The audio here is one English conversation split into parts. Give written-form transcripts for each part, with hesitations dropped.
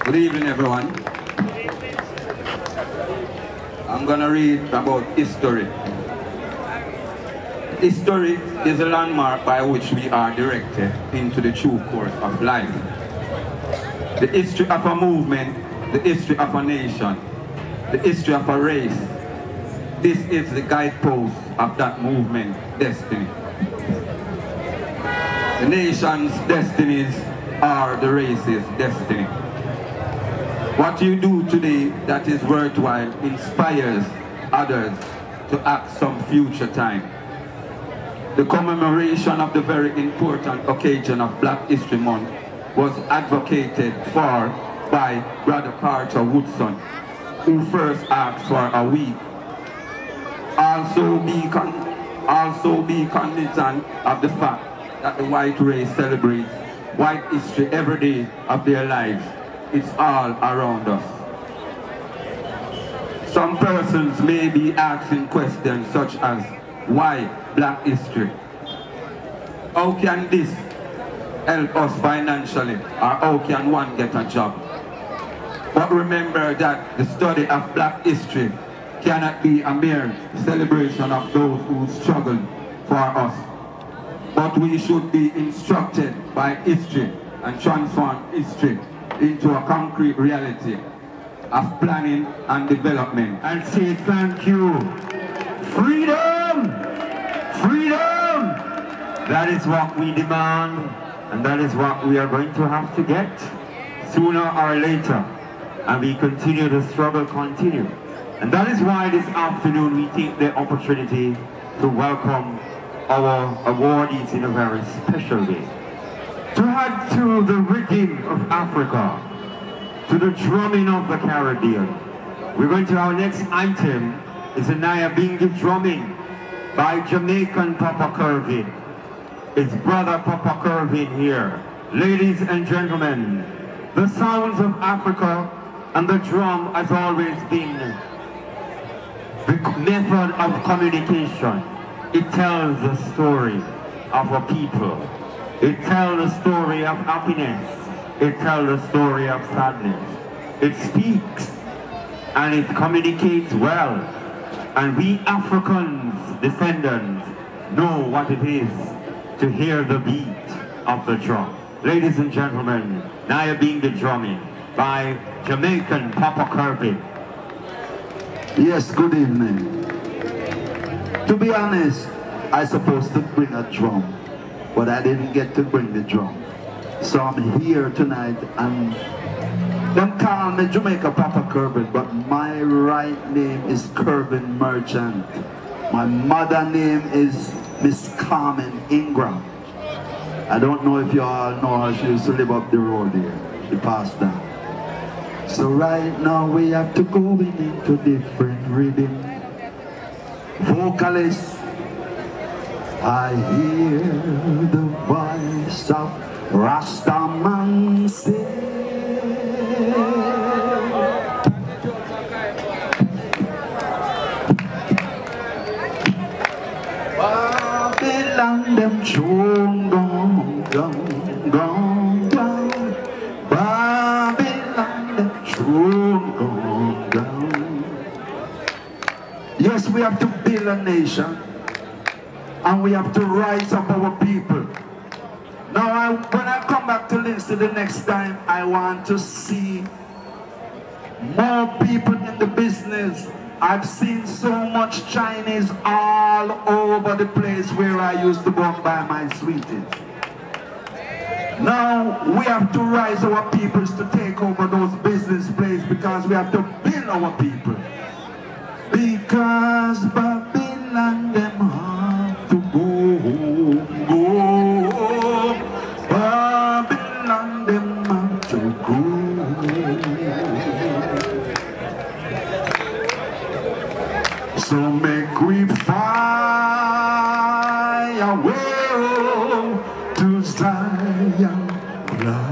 Good evening, everyone. I'm going to read about history. History is a landmark by which we are directed into the true course of life. The history of a movement, the history of a nation, the history of a race. This is the guidepost of that movement destiny. The nation's destinies are the race's destiny. What you do today that is worthwhile inspires others to act some future time. The commemoration of the very important occasion of Black History Month was advocated for by Brother Carter Woodson, who first asked for a week. Also be cognizant of the fact that the white race celebrates white history every day of their lives. It's all around us. Some persons may be asking questions such as, why Black history? How can this help us financially? Or how can one get a job? But remember that the study of Black history cannot be a mere celebration of those who struggled for us. But we should be instructed by history and transform history into a concrete reality of planning and development. And say thank you. Freedom! Freedom! That is what we demand, and that is what we are going to have to get sooner or later. And we continue, the struggle continue. And that is why this afternoon we take the opportunity to welcome our awardees in a very special way. To add to the rhythm of Africa, to the drumming of the Caribbean, we're going to our next item is a Nyabingi drumming by Jamaican Papa Kervin. It's Brother Papa Kervin here. Ladies and gentlemen, the sounds of Africa and the drum has always been the method of communication. It tells the story of a people. It tells the story of happiness. It tells the story of sadness. It speaks and it communicates well. And we Africans, descendants, know what it is to hear the beat of the drum. Ladies and gentlemen, Nyabingi drumming by Jamaican Papa Kervin. Yes, good evening. To be honest, I supposed to bring a drum, but I didn't get to bring the drum. So I'm here tonight, and them call me Jamaica Papa Kervin, but my right name is Kervin Merchant. My mother name is Miss Carmen Ingram. I don't know if you all know her. She used to live up the road here. She passed down. So right now we have to go into different rhythm. Vocalists, I hear the voice of Rastaman say, Babylon them chong gong gong gong gong, Babylon them chong gong gong. Yes, we have to build a nation, and we have to rise up our people. Now, when I come back to Linstead the next time, I want to see more people in the business. I've seen so much Chinese all over the place where I used to go and buy my sweeties. Now, we have to rise our peoples to take over those business places, because we have to build our people. Because Babylon them have to go home, go home. Babylon them have to go home. So make we fly away to Zion, fly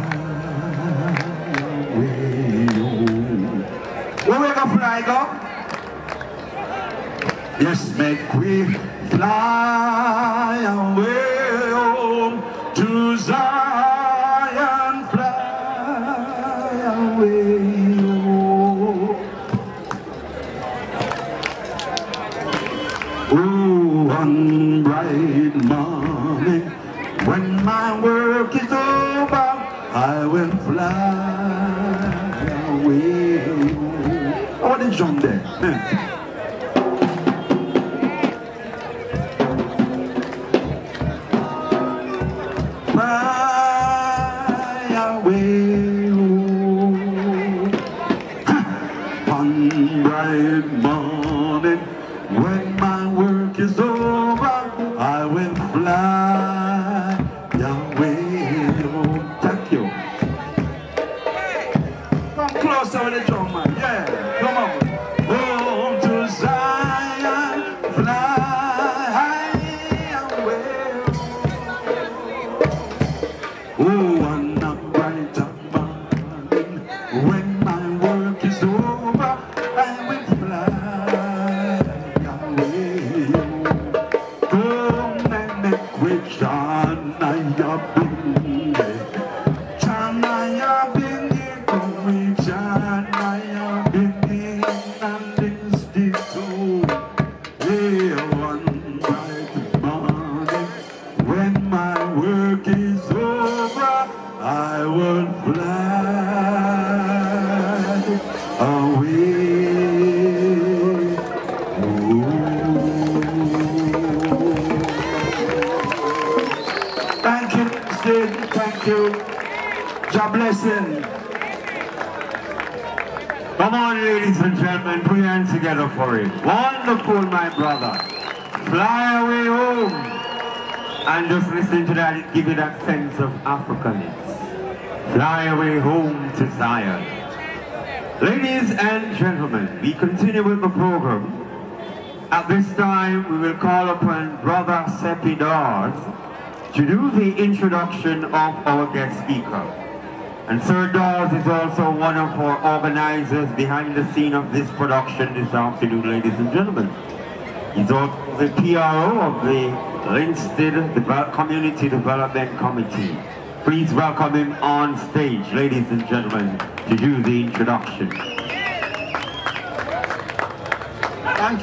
away. Where we gonna fly, go? Yes, make we fly away home to Zion, fly away. Oh, one bright morning, when my work is over, I will fly away. Oh, what is John there? Fly away, one bright morning, when my work is over, I will fly away. Thank you. Come closer with the drum, man. Yeah, come on. Home to Zion, fly away. Oh, on a brighter morning, when my work is over, I will fly away. Come and make with John, I have been there. John, I have been here. Come with John, I have been here. And Linstead too. Yeah, one bright morning, when my work is over, I will fly away. Thank you, Linstead. Thank you. God blessing. Come on, ladies and gentlemen, put your hands together for it. Wonderful, my brother. Fly away home. And just listen to that, it give you that sense of Africanness. Fly away home to Zion. Ladies and gentlemen, we continue with the program. At this time, we will call upon Brother Seppi Dawes to do the introduction of our guest speaker. And Sir Dawes is also one of our organizers behind the scene of this production this afternoon, ladies and gentlemen. He's also the PRO of the Linstead Community Development Committee. Please welcome him on stage, ladies and gentlemen, to do the introduction. Thank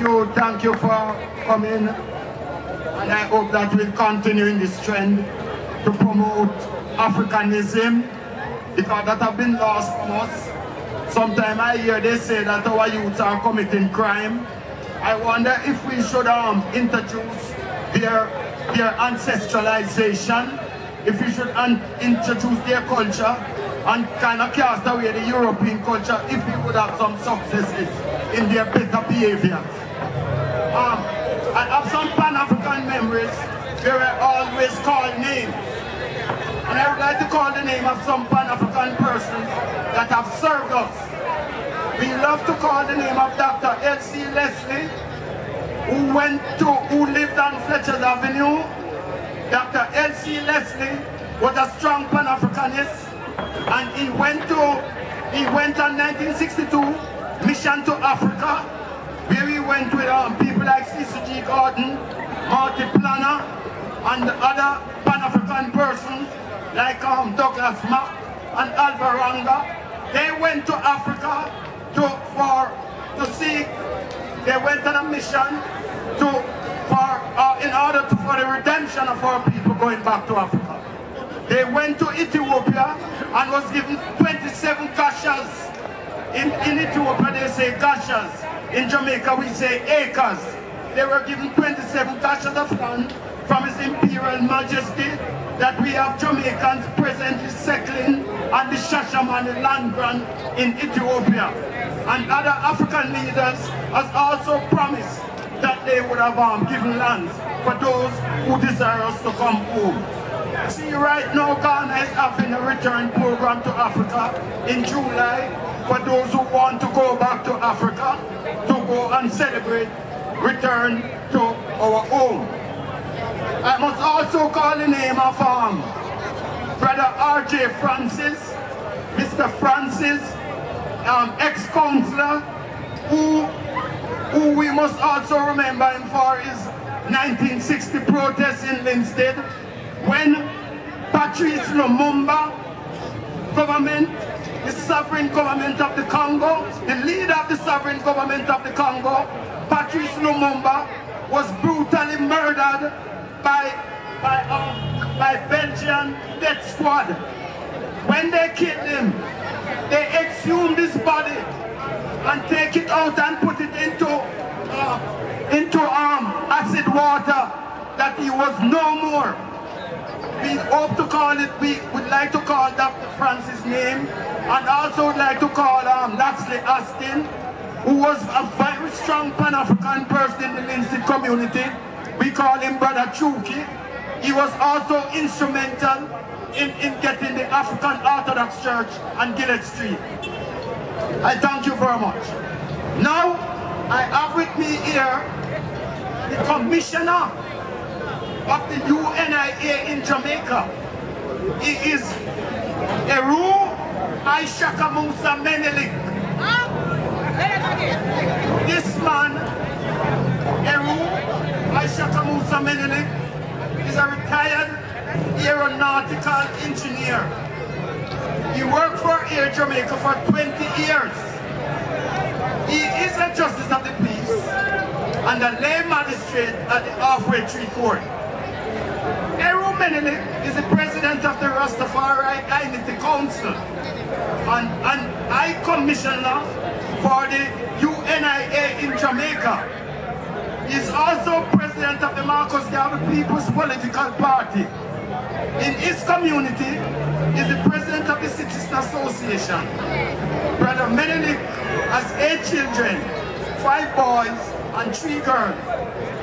you for coming, and I hope that we'll continue in this trend to promote Africanism, because that have been lost from us. Sometimes I hear they say that our youths are committing crime. I wonder if we should introduce their ancestralization, if we should introduce their culture and kind of cast away the European culture, if we would have some successes in their better behavior. I have some Pan-African memories where I always call names. And I would like to call the name of some Pan-African persons that have served us. We love to call the name of Dr. L.C. Leslie, who lived on Fletcher's Avenue. Dr. L.C. Leslie was a strong Pan-Africanist, and he went on 1962 mission to Africa, where he went with people like C.C.G. Gordon, Marty Planner, and other Pan-African persons like Douglas Mack and Alvaranga. They went to Africa they went on a mission in order for the redemption of our people going back to Africa. They went to Ethiopia and was given 27 gashas. In Ethiopia they say gashas. In Jamaica we say acres. They were given 27 gashas of land from His Imperial Majesty, that we have Jamaicans presently settling on the Shashamane land grant in Ethiopia. And other African leaders has also promised that they would have given lands for those who desire us to come home. See, right now Ghana is having a return program to Africa in July for those who want to go back to Africa to go and celebrate return to our home. I must also call the name of Brother R.J. Francis, Mr. Francis, ex-councillor, who we must also remember him for his 1960 protests in Linstead, when Patrice Lumumba government, the sovereign government of the Congo, the leader of the sovereign government of the Congo, Patrice Lumumba, was brutally murdered by Belgian death squad. When they killed him, they exhumed his body and take it out and put it into acid water, that he was no more. We hope to call it, we would like to call Dr. Francis' name, and also would like to call Laxley Austin, who was a very strong Pan-African person in the Linstead community. We call him Brother Chuki. He was also instrumental in getting the African Orthodox Church on Gillett Street. I thank you very much. Now, I have with me here the Commissioner of the UNIA in Jamaica. He is Eru Aishakamusa Menelik. This man, Eru Aishakamusa Menelik, is a retired aeronautical engineer. He worked for Air Jamaica for 20 years. He is a justice of the peace and a lay magistrate at the Halfway Tree Court. Eru Menelik is the president of the Rastafari Unity Council and High Commissioner for the UNIA in Jamaica. He is also president of the Marcus Garvey People's Political Party. In his community, he is the president of the Citizen Association. Brother Menelik has 8 children, 5 boys and 3 girls.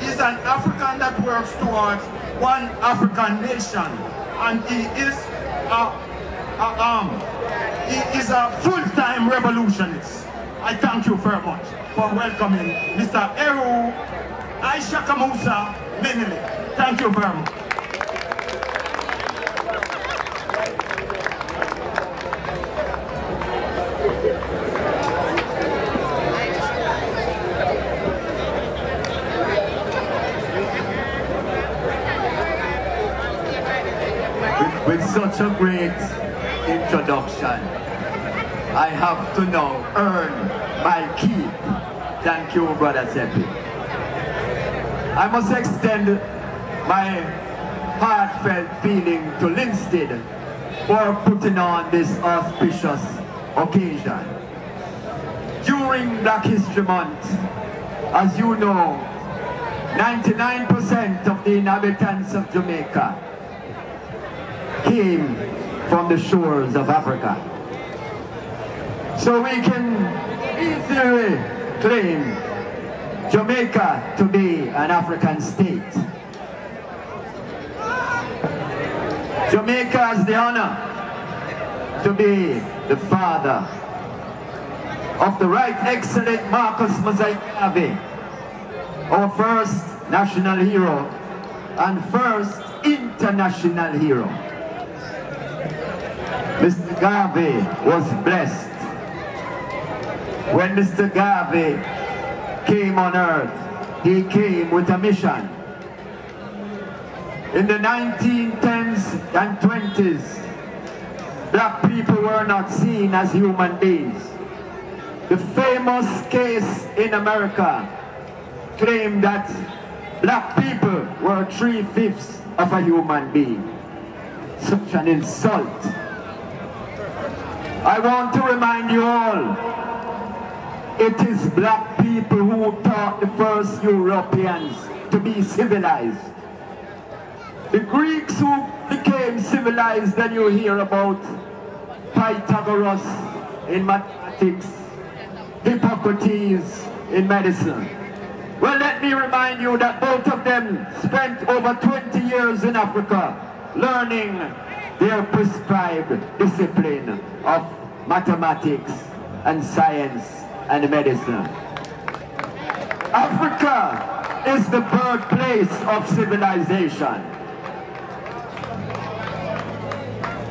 He is an African that works towards one African nation, and he is a full-time revolutionist. I thank you very much for welcoming Mr. Eru Aishakamusa Menelik. Thank you very much. With such a great introduction, I have to now earn my keep. Thank you, Brother Seppi. I must extend my heartfelt feeling to Linstead for putting on this auspicious occasion. During Black History Month, as you know, 99% of the inhabitants of Jamaica came from the shores of Africa. So we can easily claim Jamaica to be an African state. Jamaica has the honor to be the father of the Right Excellent Marcus Mosiah Garvey, our first national hero and first international hero. Mr. Garvey was blessed. When Mr. Garvey came on earth, he came with a mission. In the 1910s and 20s, black people were not seen as human beings. The famous case in America claimed that black people were 3/5 of a human being. Such an insult. I want to remind you all, it is black people who taught the first Europeans to be civilized. The Greeks who became civilized, then you hear about Pythagoras in mathematics, Hippocrates in medicine. Well, let me remind you that both of them spent over 20 years in Africa learning their prescribed discipline of mathematics and science and medicine. Africa is the birthplace of civilization.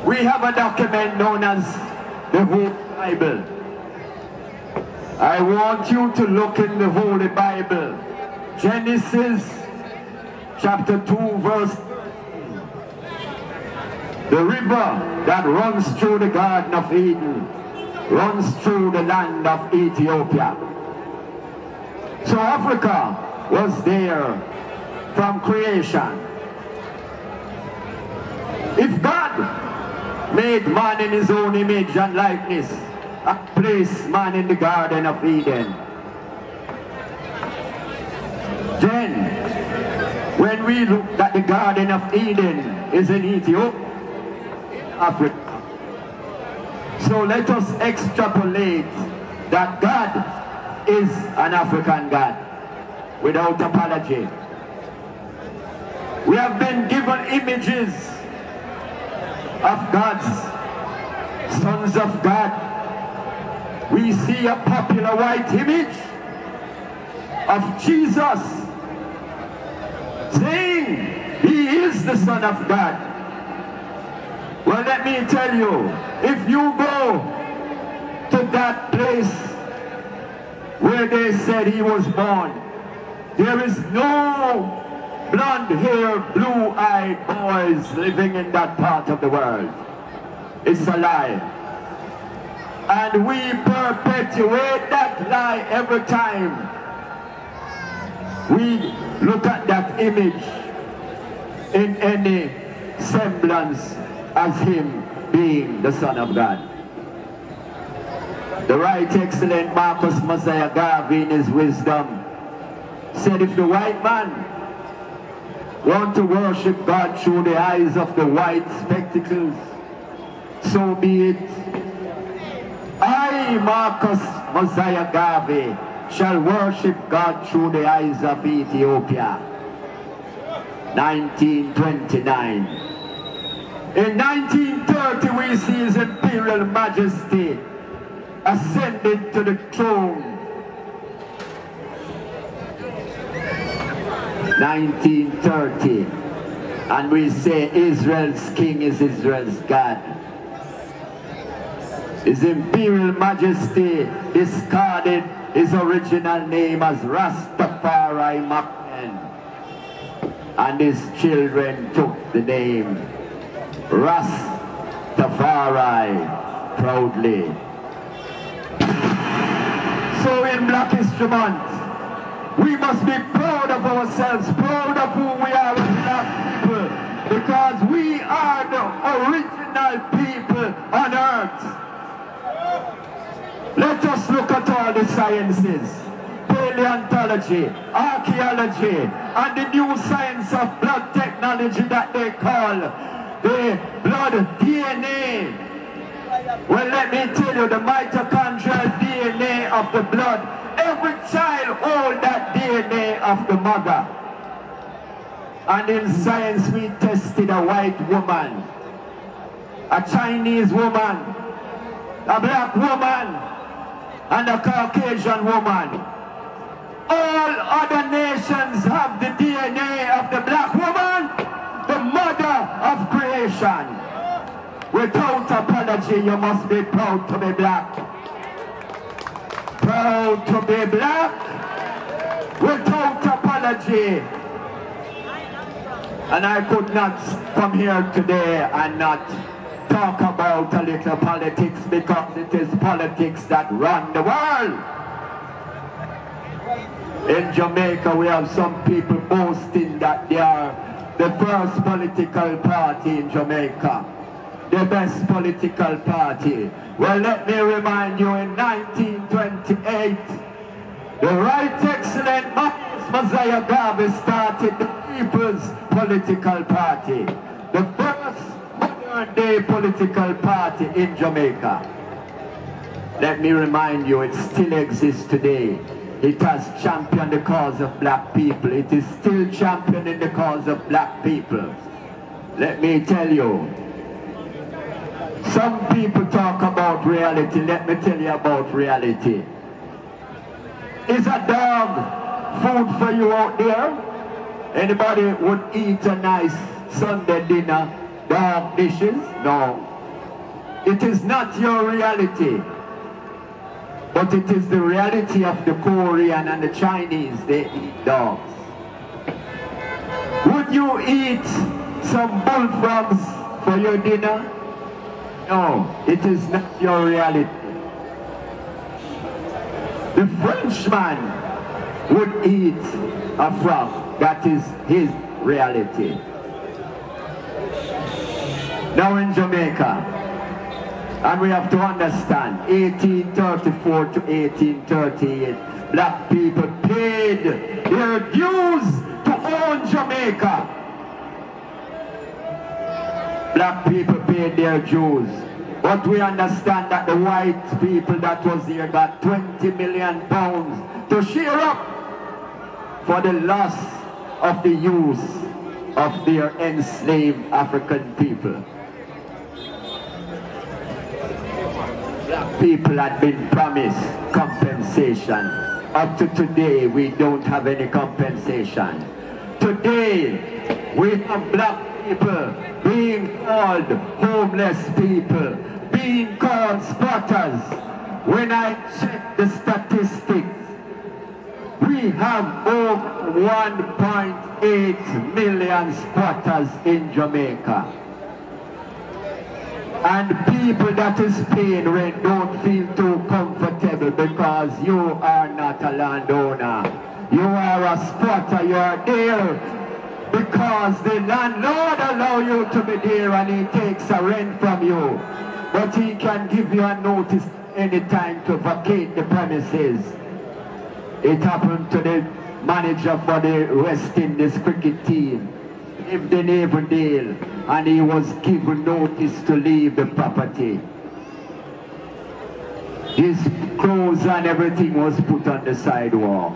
We have a document known as the Holy Bible. I want you to look in the Holy Bible. Genesis chapter 2 verse 13. The river that runs through the Garden of Eden runs through the land of Ethiopia. So Africa was there from creation. If God made man in his own image and likeness and placed man in the Garden of Eden, then when we look at the Garden of Eden is in Ethiopia, Africa. So let us extrapolate that God is an African God without apology. We have been given images of God's sons of God. We see a popular white image of Jesus saying he is the Son of God. Well, let me tell you, if you go to that place where they said he was born, there is no blonde-haired, blue-eyed boys living in that part of the world. It's a lie. And we perpetuate that lie every time we look at that image in any semblance as him being the Son of God. The right excellent Marcus Messiah Garvey in his wisdom said, if the white man want to worship God through the eyes of the white spectacles, so be it. I, Marcus Messiah Garvey, shall worship God through the eyes of Ethiopia. 1929. In 1930 we see His Imperial Majesty ascended to the throne. 1930, and we say Israel's king is Israel's God. His Imperial Majesty discarded his original name as Rastafari Macmen, and his children took the name Rastafari proudly. So in Black History Month, we must be proud of ourselves, proud of who we are as Black people, because we are the original people on earth. Let us look at all the sciences, paleontology, archaeology, and the new science of blood technology that they call the blood DNA. Well, let me tell you, the mitochondrial DNA of the blood, every child holds that DNA of the mother. And in science we tested a white woman, a Chinese woman, a black woman, and a Caucasian woman. All other nations have the DNA of the black woman, the mother of creation. Without apology, you must be proud to be black. Proud to be black, without apology. And I could not come here today and not talk about a little politics, because it is politics that run the world. In Jamaica, we have some people boasting that they are the first political party in Jamaica, the best political party. Well, let me remind you, in 1928, the Right Excellent Marcus Messiah Garvey started the People's Political Party, the first modern-day political party in Jamaica. Let me remind you, it still exists today. It has championed the cause of black people. It is still championing the cause of black people. Let me tell you, some people talk about reality. Let me tell you about reality. Is a dog food for you out there? Anybody would eat a nice Sunday dinner, dog dishes? No. It is not your reality. But it is the reality of the Korean and the Chinese. They eat dogs. Would you eat some bullfrogs for your dinner? No, it is not your reality. The Frenchman would eat a frog that That is his reality. Now in Jamaica, and we have to understand, 1834 to 1838, black people paid their dues to own Jamaica. Black people paid their dues. But we understand that the white people that was here got 20 million pounds to share up for the loss of the use of their enslaved African people. Black people had been promised compensation. Up to today, we don't have any compensation. Today, we have black people being called homeless people, being called squatters. When I check the statistics, we have over 1.8 million squatters in Jamaica. And people that is paying rent don't feel too comfortable because you are not a landowner. You are a squatter, you are there because the landlord allows you to be there and he takes a rent from you. But he can give you a notice anytime to vacate the premises. It happened to the manager for the West Indies cricket team, lived in Avondale, and he was given notice to leave the property. His clothes and everything was put on the sidewalk.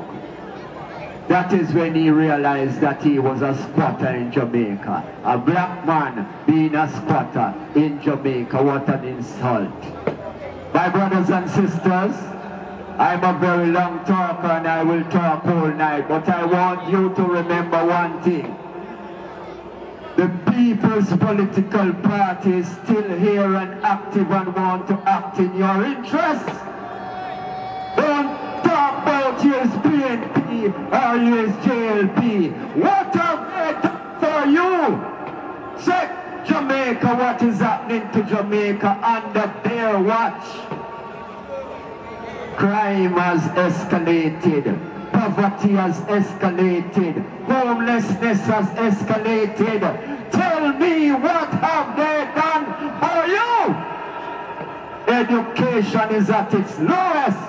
That is when he realized that he was a squatter in Jamaica. A black man being a squatter in Jamaica, what an insult. My brothers and sisters, I'm a very long talker and I will talk all night, but I want you to remember one thing. The People's Political Party is still here and active and want to act in your interests. Don't talk about US PNP or US JLP. What have they done for you? Check Jamaica, what is happening to Jamaica under their watch. Crime has escalated. Poverty has escalated. Homelessness has escalated. Tell me, what have they done for you? Education is at its lowest.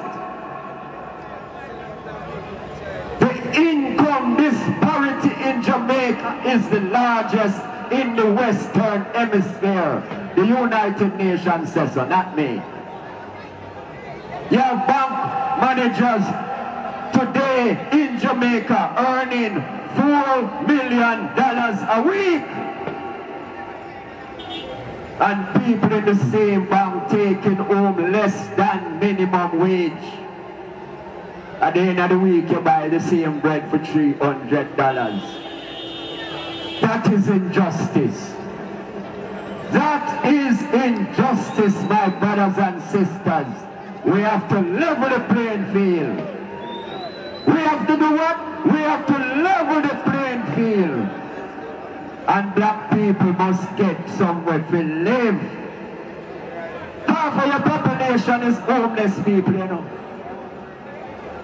The income disparity in Jamaica is the largest in the Western Hemisphere. The United Nations says so, not me. You have bank managers today in Jamaica earning $4 million a week. And people in the same bank taking home less than minimum wage. At the end of the week you buy the same bread for $300. That is injustice. That is injustice, my brothers and sisters. We have to level the playing field. We have to do what? We have to level the playing field. And black people must get somewhere to live. Half of your population is homeless people, you know.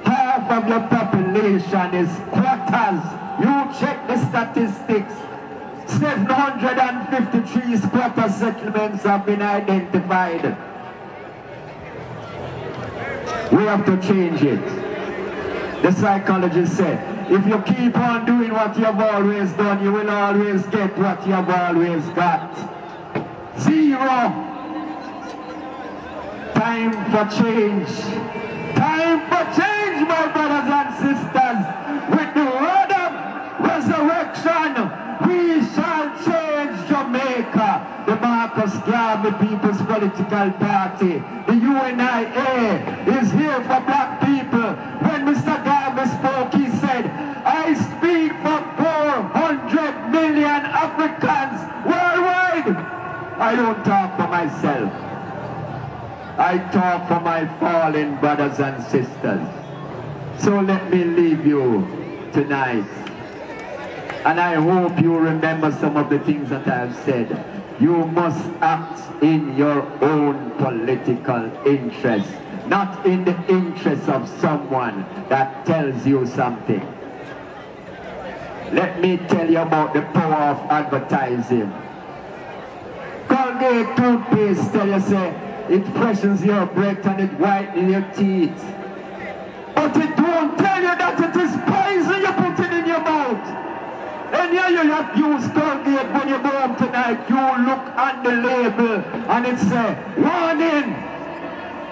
Half of your population is squatters. You check the statistics. 753 squatter settlements have been identified. We have to change it. The psychologist said, if you keep on doing what you have always done, you will always get what you have always got. Zero. Time for change. Time for change, my brothers and sisters. With the word of resurrection, we shall change Jamaica. The Marcus Garvey People's Political Party, the UNIA, is here for black people. When Mr. Garvey spoke, he said, I speak for 400 million Africans worldwide. I don't talk for myself. I talk for my fallen brothers and sisters. So let me leave you tonight. And I hope you remember some of the things that I have said. You must act in your own political interest, not in the interest of someone that tells you something. Let me tell you about the power of advertising. Colgate toothpaste tell you say it freshens your breath and it whitens your teeth. But it won't tell you that it is poison you're putting in your mouth. And yeah, you have used Colgate when you go home tonight. You look at the label and it says, warning!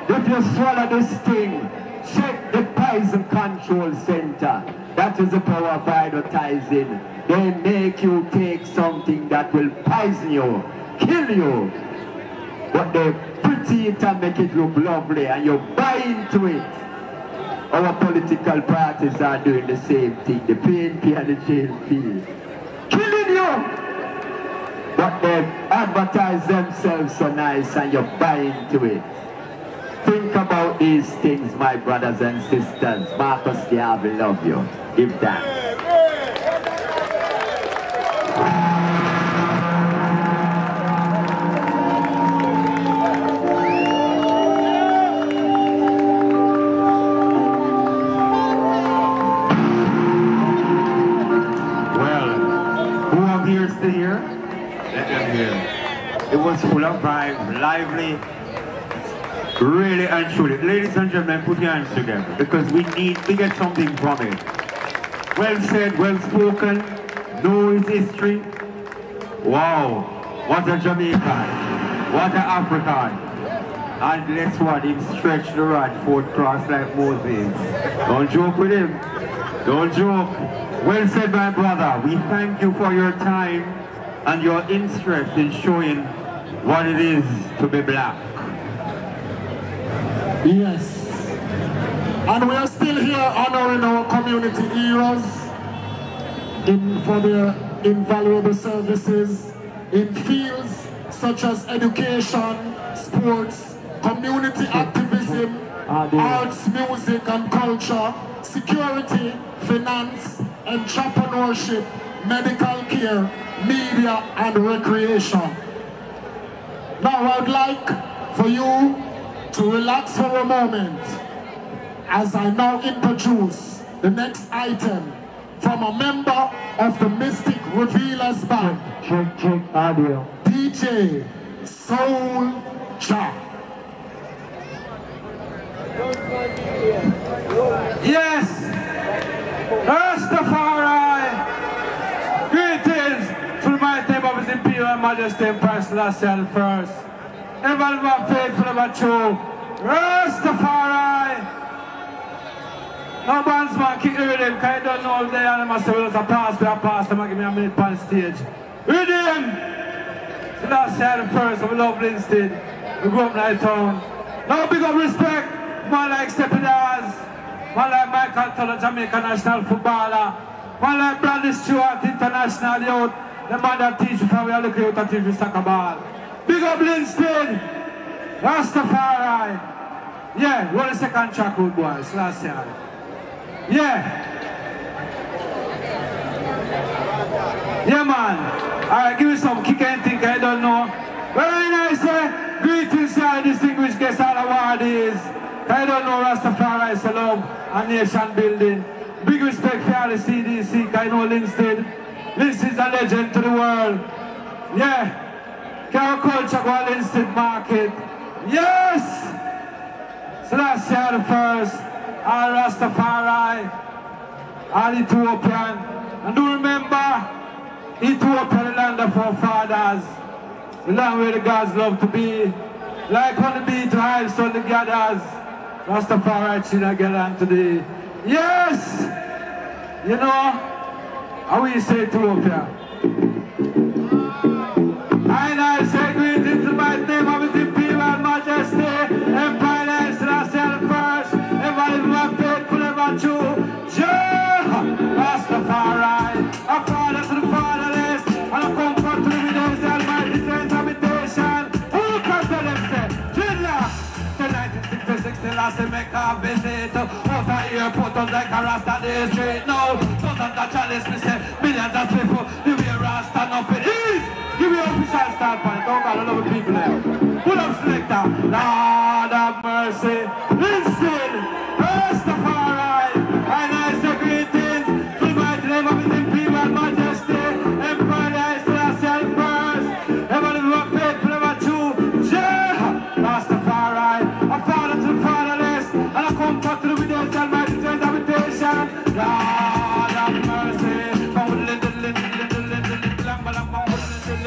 If you swallow this thing, check the Poison Control Center. That is the power of advertising. They make you take something that will poison you, kill you. But they pretty it and make it look lovely and you buy into it. Our political parties are doing the same thing. The PNP and the JLP. Killing you! But they advertise themselves so nice and you buy into it. Think about these things, my brothers and sisters. Marcus Garvey love you. Give that. Here, let them hear. It was full of vibes, lively, really and truly. Ladies and gentlemen, put your hands together because we get something from it. Well said, well spoken, know his history. Wow, what a Jamaican, what an African. And guess what, him stretch the rod forth cross like Moses. Don't joke with him, don't joke. Well said, my brother. We thank you for your time and your interest in showing what it is to be black. Yes. And we are still here honoring our community heroes for their invaluable services in fields such as education, sports, community activism, arts, music and culture, security, finance, entrepreneurship, medical care, media and recreation. Now I'd like for you to relax for a moment as I now introduce the next item from a member of the Mystic Revealers Band. Check audio. DJ Soul Jack. Yes! Rastafari! Greetings to the mighty name of His Imperial Majesty Emperor Selassie the First. Everybody who are faithful, ever true. Rastafari! No bandsman kick the rhythm, because you don't know if they are must have a pass, them and give me a minute on stage. Rhythm! Selassie the First, we love Linstead. We grew up in that town. Now big up respect, man like Steppy Dawes. Man like Michael Tuller, Jamaica national footballer. Man like Bradley Stewart, international youth. The man that teach you from where look youth that teach you soccer ball. Big up Linstead, Rastafari. Yeah, roll the second track out, boys, last year. Yeah. Yeah, man. Alright, give me some kick and think I don't know. Very nice, greetings to our distinguished guests, all awardees. I don't know Rastafari is a love and nation building. Big respect for all the CDC, I know Linstead. Linstead is a legend to the world. Yeah. Our culture go Linstead market. Yes! Selassie the First, all Rastafari, all Ethiopian. And do remember, Ethiopia, the land of our fathers. The land where the gods love to be. Like on the beat to hide so the gathers. Rastafari children get on today. Yes! You know, how we say Ethiopia? I say greetings to my name of His Imperial Majesty, Empire Selassie the First, everybody who are faithful, ever true. Rastafari, a father to the fatherless, and a comfort to the widows, the Almighty strength habitation. Who can tell them, say, Jilla, to 1966, Selassie make a visit, out of airport, out like a Rasta day street. No, those on the chalice, me say, millions of people, the way Rasta up it is. Give me an official start point, don't got a lot of people there. Pull up selector, Lord of mercy, Linstead, Rastafari, and I say greetings to the mighty name of His Imperial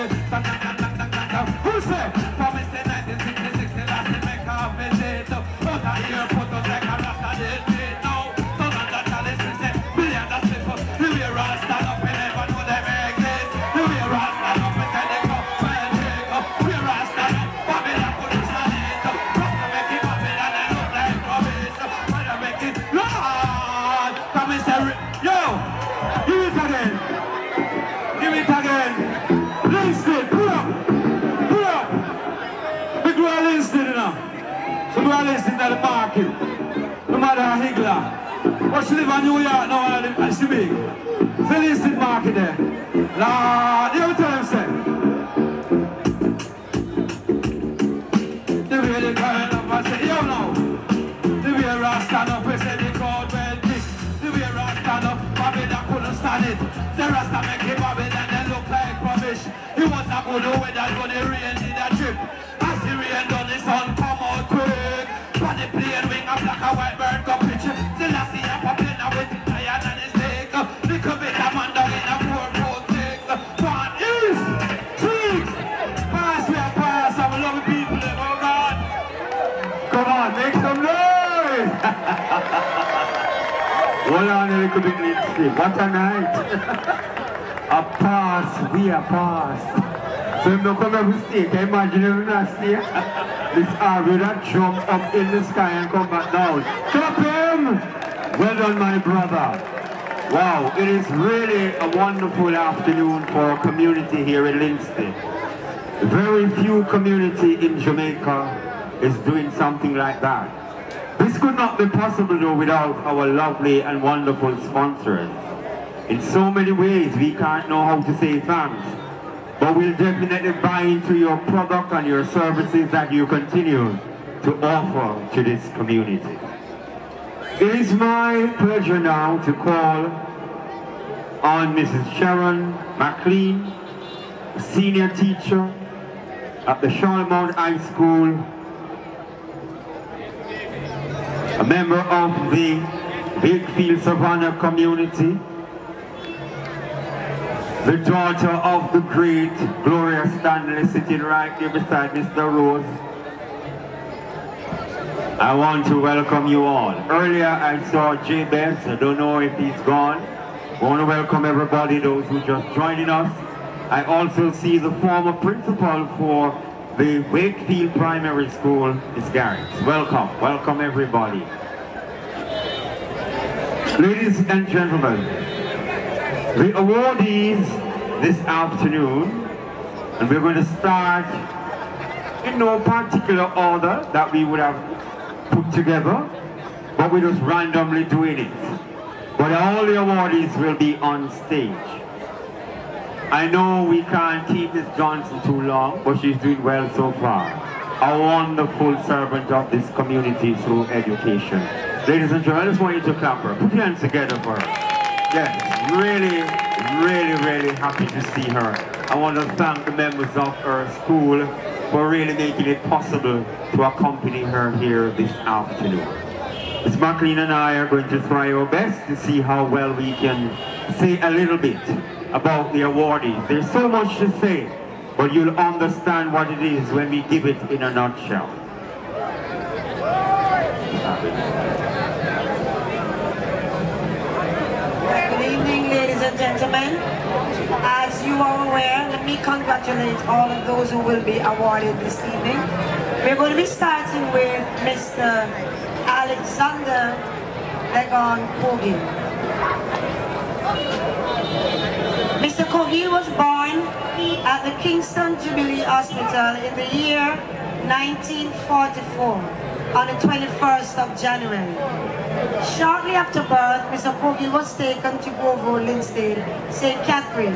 Who said? Promise the 1960, last to make a visit. But I hear put us like a rasta did it. No, don't understand this, we say, millions of people. The way Ron stand up, we never know them exist. The way Ron stand up, we say they come, well, take up. We Ron stand up, Babylon couldn't stand it. Rasta make it Babylon and look like rubbish. When I make it, Lord, promise every, yo, give it again. Give it again. Linstead, pull up. Pull up. Big girl Linstead, you know. So girl Linstead at the market. No matter how Higgler. But she live in New York now and she big. So Linstead market there. Lord, you ever tell him, say? The way they turn up and say, yo now. The way Ross stand up, we say the crowd well big. The way Ross stand up, Babylon couldn't stand it. The Rasta make him Babylon and look like rubbish. He was a good weather, but the rain did a trip. As the rain done, the sun come out quick. But the plane wing a black and white bird go pitch. The lassie up a plane with the lion and his stick. Little bit of man down in a 4-4-6. 1 east, 6. Pass me a pass, I'm loving people, oh God. Come on, make some noise. Hold on a little bit, Linstead. What a night. A pass, we are pass. So if you come every state, can you imagine if you not stay? This army that jump up in the sky and come back down. Clap him! Well done, my brother. Wow, it is really a wonderful afternoon for our community here in Linstead. Very few community in Jamaica is doing something like that. This could not be possible though without our lovely and wonderful sponsors. In so many ways we can't know how to say thanks, but we'll definitely buy into your product and your services that you continue to offer to this community. It is my pleasure now to call on Mrs. Sharon McLean, a senior teacher at the Charlemont High School, a member of the Wakefield Savannah community, the daughter of the great Gloria Stanley, sitting right here beside Mr. Rose. I want to welcome you all. Earlier I saw J. Bess, I don't know if he's gone. I want to welcome everybody, those who just joining us. I also see the former principal for the Wakefield Primary School, Ms. Garrett. Welcome, welcome everybody. Ladies and gentlemen, the awardees this afternoon, and we're going to start in no particular order that we would have put together, but we're just randomly doing it. But all the awardees will be on stage. I know we can't keep Miss Johnson too long, but she's doing well so far. A wonderful servant of this community through education. Ladies and gentlemen, I just want you to clap her. Put your hands together for her. Yes, really happy to see her. I want to thank the members of her school for really making it possible to accompany her here this afternoon. Ms. McLean and I are going to try our best to see how well we can say a little bit about the awardees. There's so much to say, but you'll understand what it is when we give it in a nutshell. Good evening, ladies and gentlemen. As you are aware, let me congratulate all of those who will be awarded this evening. We're going to be starting with Mr. Alexander Legon Kogil. Mr. Kogil was born at the Kingston Jubilee Hospital in the year 1944 on the 21st of January. Shortly after birth, Mr. Kogil was taken to Govo, Linstead, St. Catherine,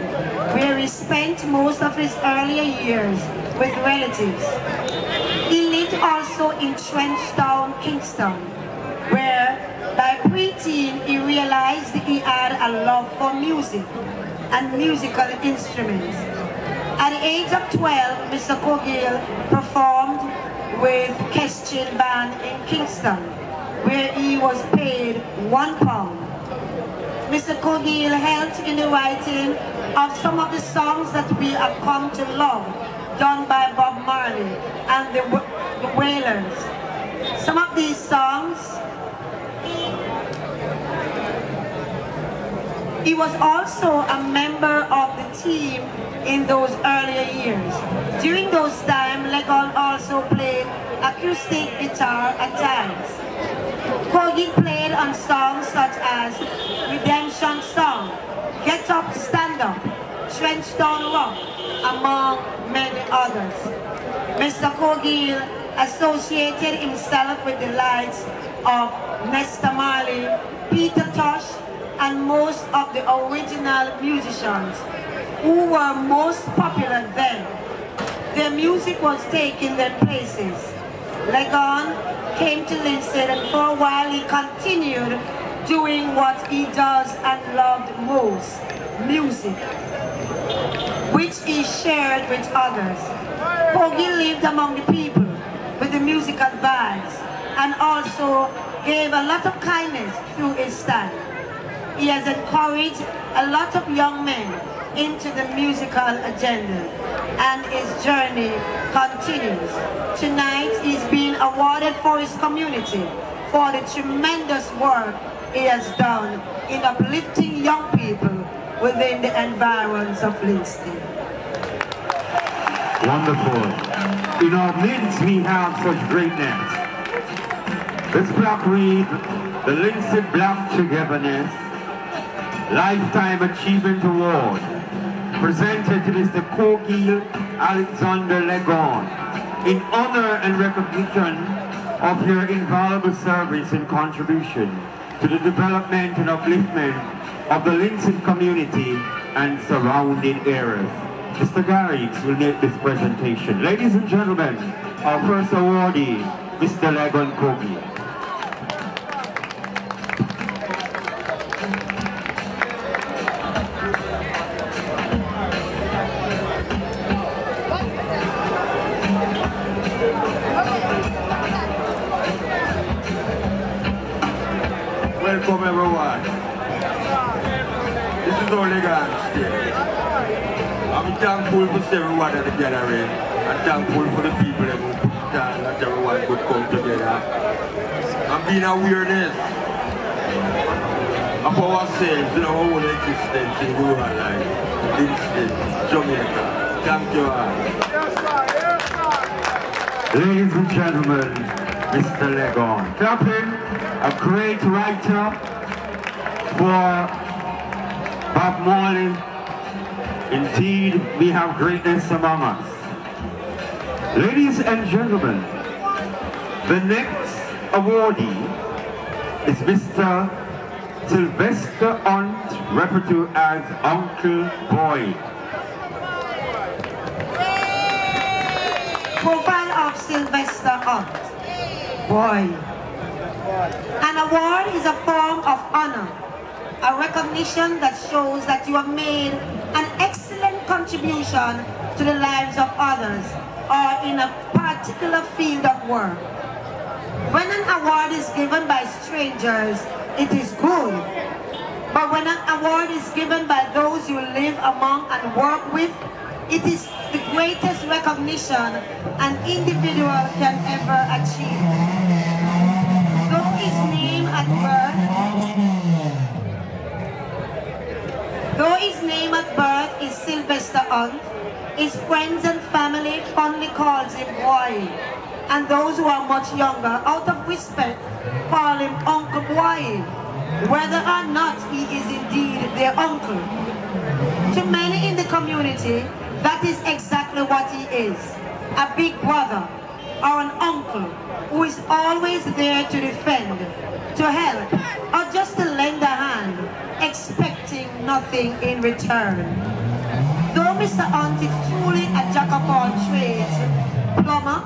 where he spent most of his earlier years with relatives. He lived also in Trenchtown, Kingston, where by preteen he realized he had a love for music and musical instruments. At the age of 12, Mr. Kogil performed with Kestrel Band in Kingston, where he was paid £1. Mr. Kogil helped in the writing of some of the songs that we have come to love, done by Bob Marley and the Wailers. Some of these songs, he was also a member of the team in those earlier years. During those times, Legon also played acoustic guitar at times. Kogil played on songs such as Redemption Song, Get Up, Stand Up, Trenchtown Rock, among many others. Mr. Kogil associated himself with the likes of Nesta Marley, Peter Tosh, and most of the original musicians who were most popular then. Their music was taking their places. Legon came to Linstead, and for a while he continued doing what he does and loved most, music, which he shared with others. Kogil lived among the people with the musical vibes and also gave a lot of kindness through his style. He has encouraged a lot of young men into the musical agenda, and his journey continues. Tonight he's being awarded for his community for the tremendous work he has done in uplifting young people within the environs of Linstead. Wonderful. In our midst we have such greatness. This plaque reads, the Linstead Black Togetherness Lifetime Achievement Award, presented to Mr. Kogil Alexander Legon, in honor and recognition of your invaluable service and contribution to the development and upliftment of the Linstead community and surrounding areas. Mr. Garrix will make this presentation. Ladies and gentlemen, our first awardee, Mr. Legon Kogil. Welcome everyone. This is only Linstead. I'm thankful for everyone at the gathering and thankful for the people that will put down that everyone could come together and be in awareness of ourselves in our own existence in rural life, Linstead, Jamaica. Thank you all. Ladies and gentlemen, Mr. Legon. Clapping, a great writer for Bob Marley. Indeed, we have greatness among us. Ladies and gentlemen, the next awardee is Mr. Sylvester Hunt, referred to as Uncle Boy. Profile of Sylvester Hunt. Boy. An award is a form of honor, a recognition that shows that you have made an excellent contribution to the lives of others or in a particular field of work. When an award is given by strangers, it is good. But when an award is given by those you live among and work with, it is the greatest recognition an individual can ever achieve. Though his name at birth is Sylvester Hunt, his friends and family fondly calls him Boy, and those who are much younger, out of respect, call him Uncle Boy, whether or not he is indeed their uncle. To many in the community, that is exactly what he is, a big brother or an uncle who is always there to defend, to help, or just to lend a hand, expecting nothing in return. Though Mr. Hunt is truly a jack of all trades, plumber,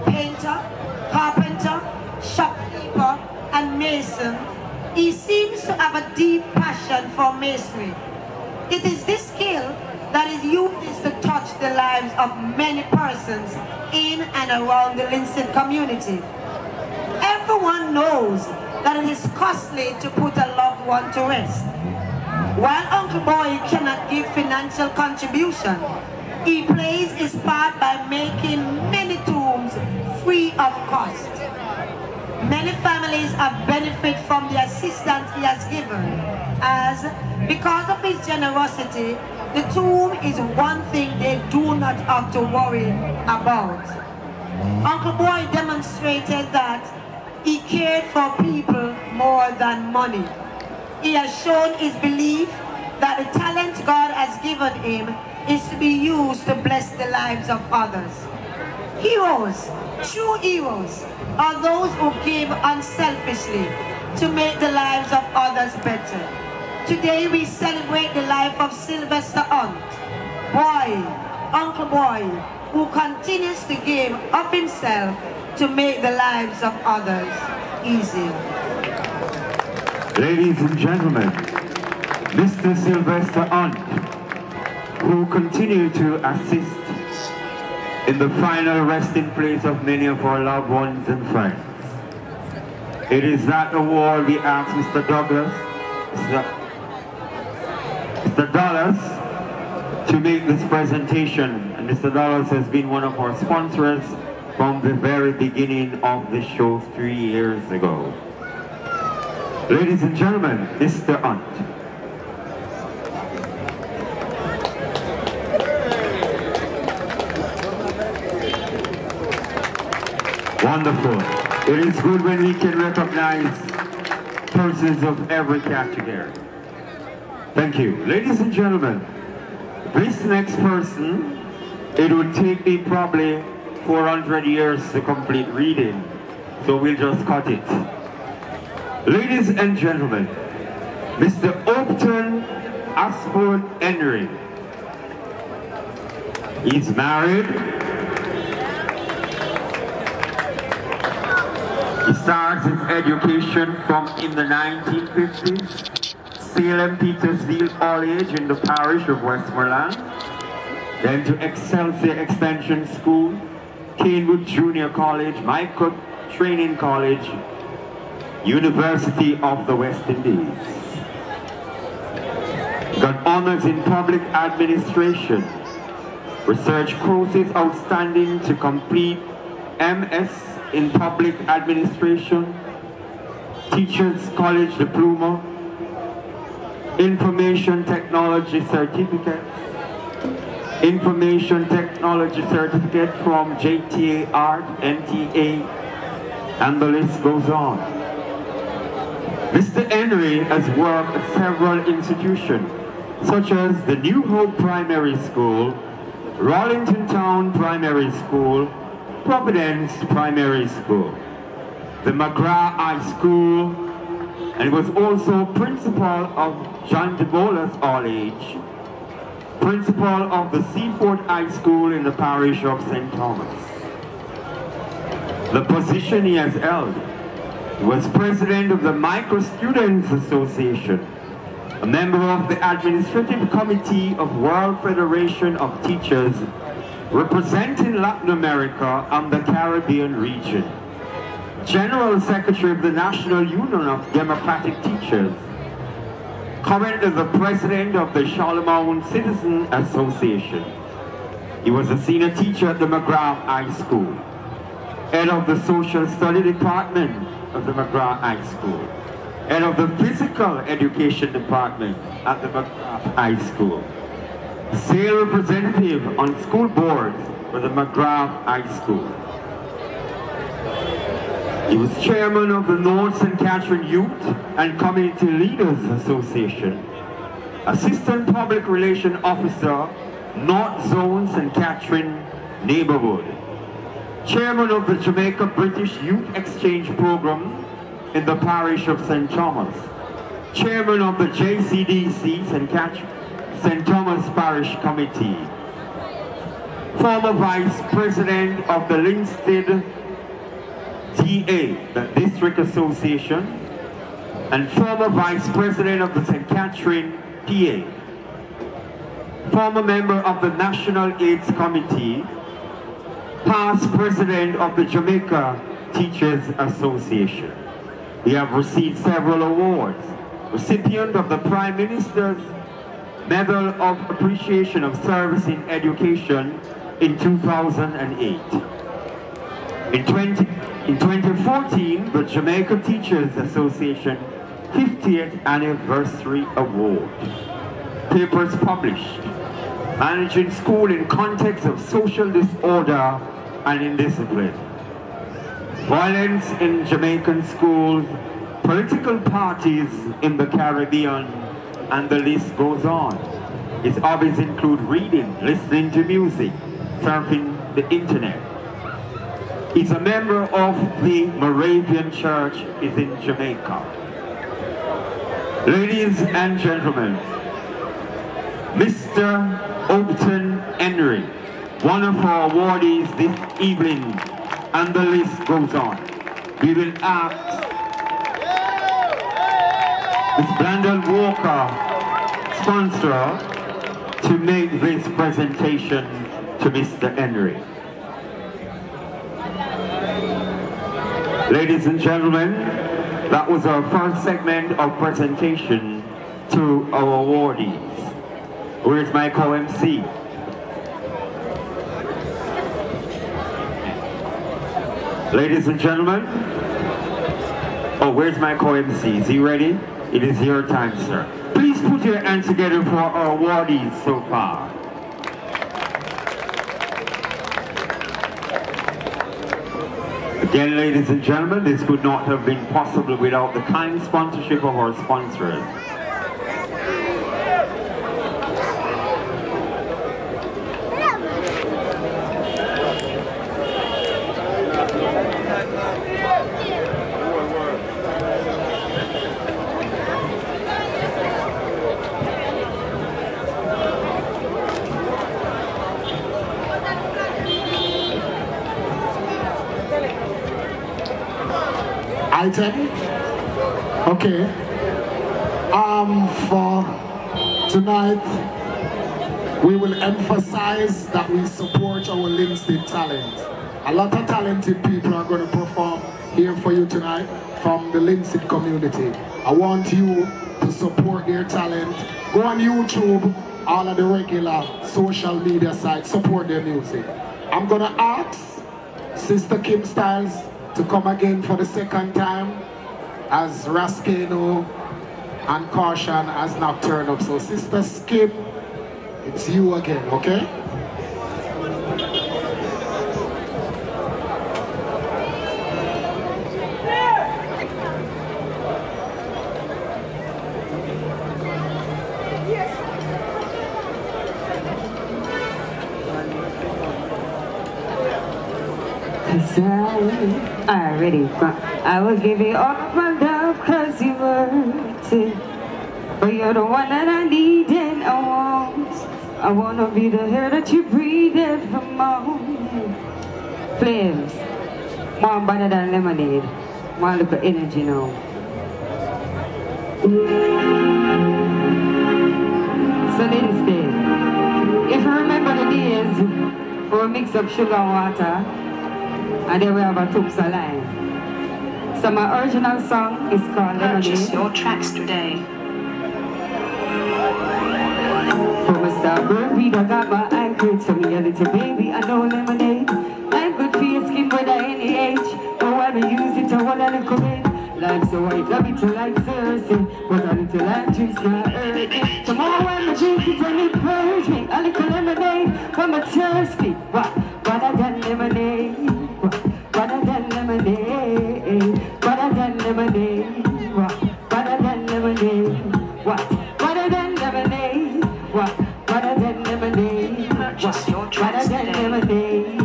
painter, carpenter, shopkeeper, and mason, he seems to have a deep passion for masonry. It is this skill that is used to touch the lives of many persons in and around the Linstead community. Everyone knows that it is costly to put a loved one to rest. While Uncle Boy cannot give financial contribution, he plays his part by making many tombs free of cost. Many families have benefited from the assistance he has given, as because of his generosity, the tomb is one thing they do not have to worry about. Uncle Boy demonstrated that he cared for people more than money. He has shown his belief that the talent God has given him is to be used to bless the lives of others. Heroes, true heroes, are those who give unselfishly to make the lives of others better. Today we celebrate the life of Sylvester Hunt, Uncle Boy, who continues to give of himself to make the lives of others easier. Ladies and gentlemen, Mr. Sylvester Hunt, who continue to assist in the final resting place of many of our loved ones and friends. It is that award we ask Mr. Douglas, Mr. Dallas, to make this presentation. And Mr. Dallas has been one of our sponsors from the very beginning of the show 3 years ago. Ladies and gentlemen, Mr. Hunt. Wonderful. It is good when we can recognize persons of every category. Thank you. Ladies and gentlemen, this next person, it would take me probably 400 years to complete reading, so we'll just cut it. Ladies and gentlemen, Mr. Upton Ashford Henry. He's married. He starts his education from in the 1950s, Salem Petersfield College in the parish of Westmoreland, then to Excelsior Extension School, Keynote Junior College, Michael Training College, University of the West Indies. Got honors in public administration, research courses outstanding to complete MS in public administration, Teachers College Diploma, Information Technology Certificate, Information Technology Certificate from JTA Art, NTA, and the list goes on. Mr. Henry has worked at several institutions, such as the New Hope Primary School, Rollington Town Primary School, Providence Primary School, the McGrath High School, and was also principal of John de Bolas All Age, principal of the Seaford High School in the parish of St. Thomas. The position he has held, he was president of the Micro Students Association, a member of the Administrative Committee of World Federation of Teachers, representing Latin America and the Caribbean region, General Secretary of the National Union of Democratic Teachers, currently the President of the Charlemont Citizen Association. He was a senior teacher at the McGrath High School, head of the Social Study Department of the McGrath High School, head of the Physical Education Department at the McGrath High School, sales representative on school boards for the McGrath High School. He was chairman of the North St. Catherine Youth and Community Leaders Association, assistant public relation officer, North Zone St. Catherine Neighborhood, chairman of the Jamaica British Youth Exchange Program in the parish of St. Thomas, chairman of the JCDC St. Thomas Parish Committee, former vice president of the Linstead TA, the District Association, and former vice president of the St. Catherine PA, former member of the National AIDS Committee, past president of the Jamaica Teachers Association. We have received several awards, recipient of the Prime Minister's Medal of Appreciation of Service in Education in 2008. In 2014, the Jamaica Teachers Association 50th Anniversary Award. Papers published, managing school in context of social disorder and indiscipline, violence in Jamaican schools, political parties in the Caribbean, and the list goes on. His hobbies include reading, listening to music, surfing the internet. He's a member of the Moravian Church is in Jamaica. Ladies and gentlemen, Mr. Upton Henry, one of our awardees this evening, and the list goes on. We will ask Ms. Blandel Walker, sponsor, to make this presentation to Mr. Henry. Ladies and gentlemen, that was our first segment of presentation to our awardees. Where's my co-MC? Ladies and gentlemen, oh, where's my co-MC? Is he ready? It is your time, sir. Please put your hands together for our awardees so far. Again, ladies and gentlemen, this could not have been possible without the kind sponsorship of our sponsors. Item. Okay. For tonight, we will emphasize that we support our Linstead talent. A lot of talented people are going to perform here for you tonight from the Linstead community. I want you to support their talent. Go on YouTube, all of the regular social media sites, support their music. I'm going to ask Sister Kim Styles to come again for the second time, as Raskeno and Caution has not turned up. So Sister Kim, it's you again, okay? Already, I will give you all of my love cause you worth it. But you're the one that I need and I want. I wanna be the air that you breathe every morning. Flames, more better than lemonade. More look at energy now. So Linstead, if you remember the days where we mix up sugar and water, and then we have a tubs of lime. So my original song is called Lemonade. Purchase your tracks today. From a starboard read, I got my anchor to me a little baby, I know lemonade. I'm good for your skin, whether any age. Don't want to use it, I want to look away. Life's so white, love it to like Cersei, but a little lime juice can't hurt me. Tomorrow when I drink it, and it purge me. A little lemonade, when I'm thirsty. What? Better than lemonade. Better than lemonade. Better than lemonade. What? Better than lemonade. What? Better than lemonade. What? Better than lemonade. Purchase your tracks Better than today. lemonade.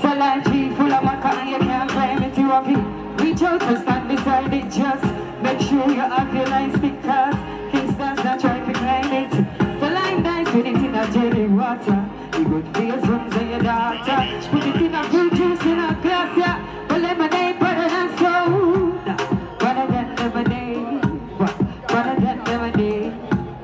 So like tree full of maca and you can't climb it, you happy. Reach out to stand beside it, just make sure you have your line stick, cause Kingston's not trying to climb it. So line dice with it in a jelly water. You good for your sons and your daughter. Put it in a fruit juice in a glass, yeah. But lemonade better than soda. Better than lemonade. What? Better than lemonade.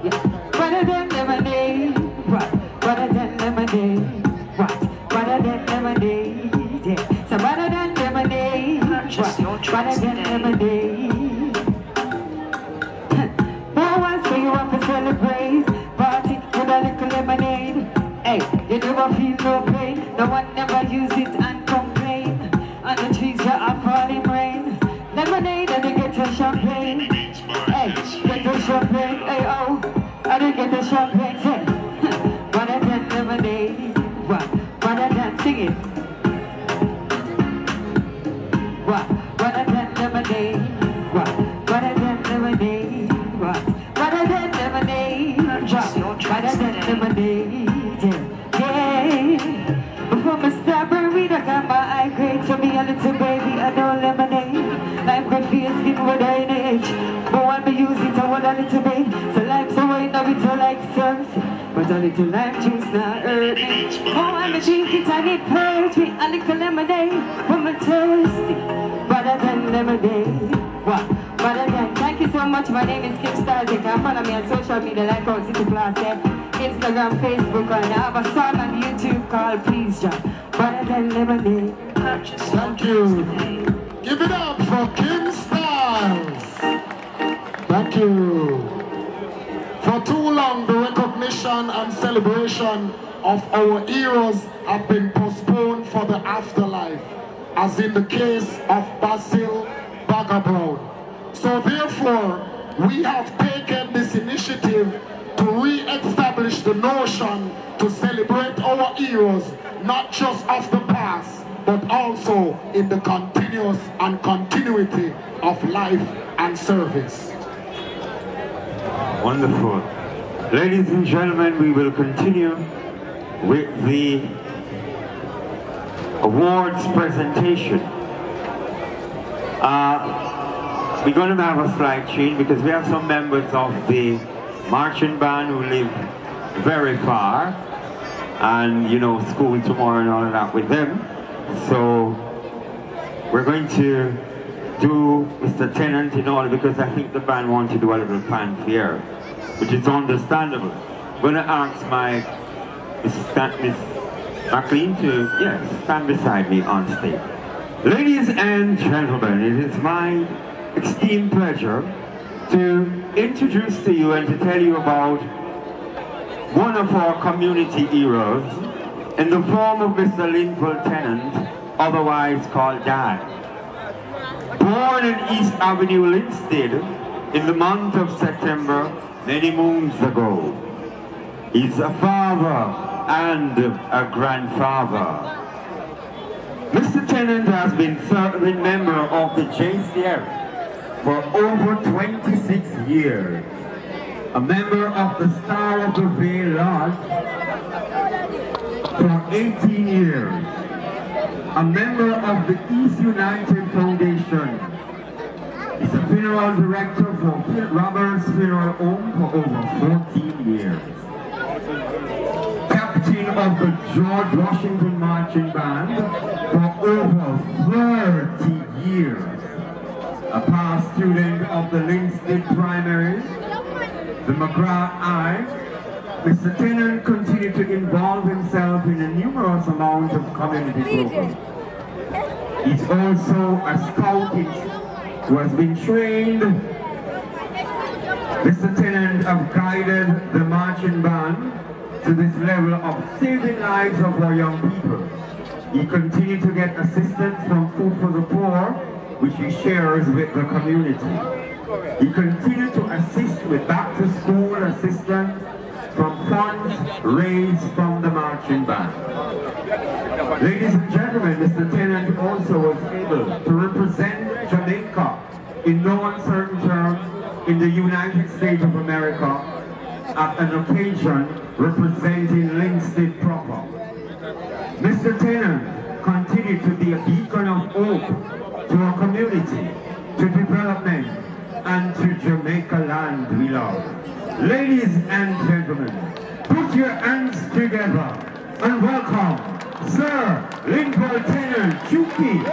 Yeah. Better than lemonade. What? Better than lemonade. What? Better than lemonade. Yeah. So better than lemonade. Purchase your tracks Better than today. lemonade. You never feel no pain. No one never use it and complain. On the trees you are falling rain. Lemonade and they get a champagne. Hey, get a champagne. Hey, oh, I don't get a champagne. Say, what a damn lemonade. What a damn, sing it. What a damn lemonade. What a damn lemonade. What a damn lemonade. What a damn lemonade. Yeah. Before my strawberry, I got my eye grade. To me a little baby, I know lemonade. Life good for your skin with an age. But when we use it, I want a little bit. So life's a way, now it's all like service. But a little lime juice not hurt me. Oh, when I drink it, I need purge me. A little lemonade when I'm thirsty. Better than lemonade. What? Better than. Thank you so much. My name is Kim Stars. You can follow me on social media like on City Plus, Instagram, Facebook, and I have a song on YouTube called Please John. Better than lemonade. Thank you. Give it up for Kim Stars. Thank you. For too long, the recognition and celebration of our heroes have been postponed for the afterlife, as in the case of Basil Bagabrown. So therefore, we have taken this initiative to re-establish the notion to celebrate our heroes, not just of the past, but also in the continuous and continuity of life and service. Wonderful. Ladies and gentlemen, we will continue with the awards presentation. We're going to have a slight change because we have some members of the marching band who live very far, and you know, school tomorrow and all of that with them. So we're going to do Mr. Tennant in order, because I think the band wants to do a little fanfare, which is understandable. I'm going to ask my Miss McLean to stand beside me on stage. Ladies and gentlemen, it is my esteemed pleasure to introduce to you and to tell you about one of our community heroes in the form of Mr. Linstead Tennant, otherwise called Dad. Born in East Avenue, Linstead, in the month of September many moons ago. He's a father and a grandfather. Mr. Tennant has been serving member of the JCF for over 26 years, a member of the Star of the Vale Lodge for 18 years, a member of the East United Foundation. He's a funeral director for Robert's Funeral Home for over 14 years. Captain of the George Washington Marching Band for over 30 years. A past student of the Linstead Primaries, the McGrath High, Mr. Tennant continued to involve himself in a numerous amount of community programs. He's also a scout who has been trained. Mr. Tennant has guided the marching band to this level of saving lives of our young people. He continued to get assistance from Food for the Poor, which he shares with the community. He continued to assist with back-to-school assistance from funds raised from the marching band. Ladies and gentlemen, Mr. Tennant also was able to represent Jamaica in no uncertain terms in the United States of America at an occasion representing Linstead proper. Mr. Tennant continued to be a beacon of hope to our community, to development, and to Jamaica land we love. Ladies and gentlemen, put your hands together and welcome Sir Linstead Tennant Chuki,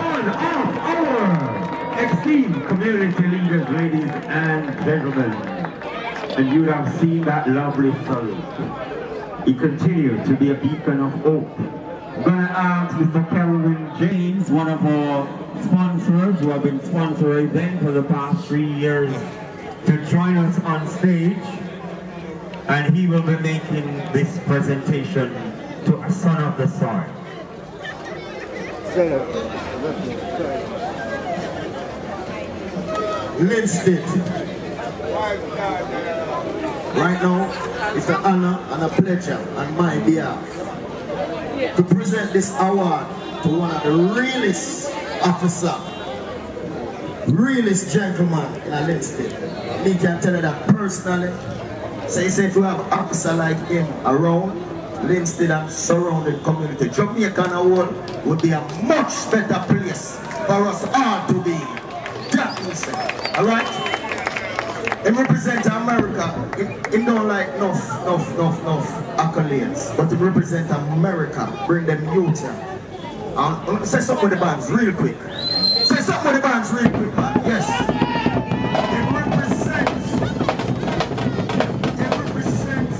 one of our esteemed community leaders, ladies and gentlemen. And you have seen that lovely salute. He continued to be a beacon of hope. I'm going to ask Mr. Kelvin James, one of our sponsors who have been sponsoring them for the past 3 years, to join us on stage. and he will be making this presentation to a son of the soil. Linstead. Right now, it's an honor and a pleasure on my behalf to present this award to one of the realest officers, realest gentleman in a Linstead. Me can tell you that personally. So he said if you have an officer like him around Linstead and surrounding community, Jamaica and the world would be a much better place for us all to be. That he said. Alright? He represents America. He don't like enough accolades, but he represents America. Bring them youth here. Say something with the bands real quick. Say something with the bands real quick, man. Yes. He represents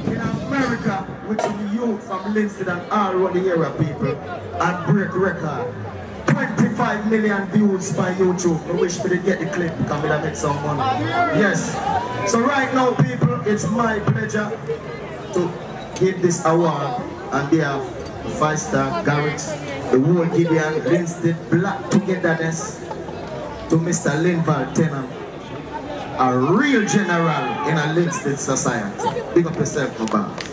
in America with some youth from Linstead and all over the area people and break record. 25 million views by YouTube. I wish we did get the clip because we make some money. Yes. So right now, people, it's my pleasure to give this award on behalf of 5-star Garrett, the whole Gideon, Linstead, Black Togetherness, to Mr. Linval Tennant, a real general in a Linstead society. Big up yourself, my boss.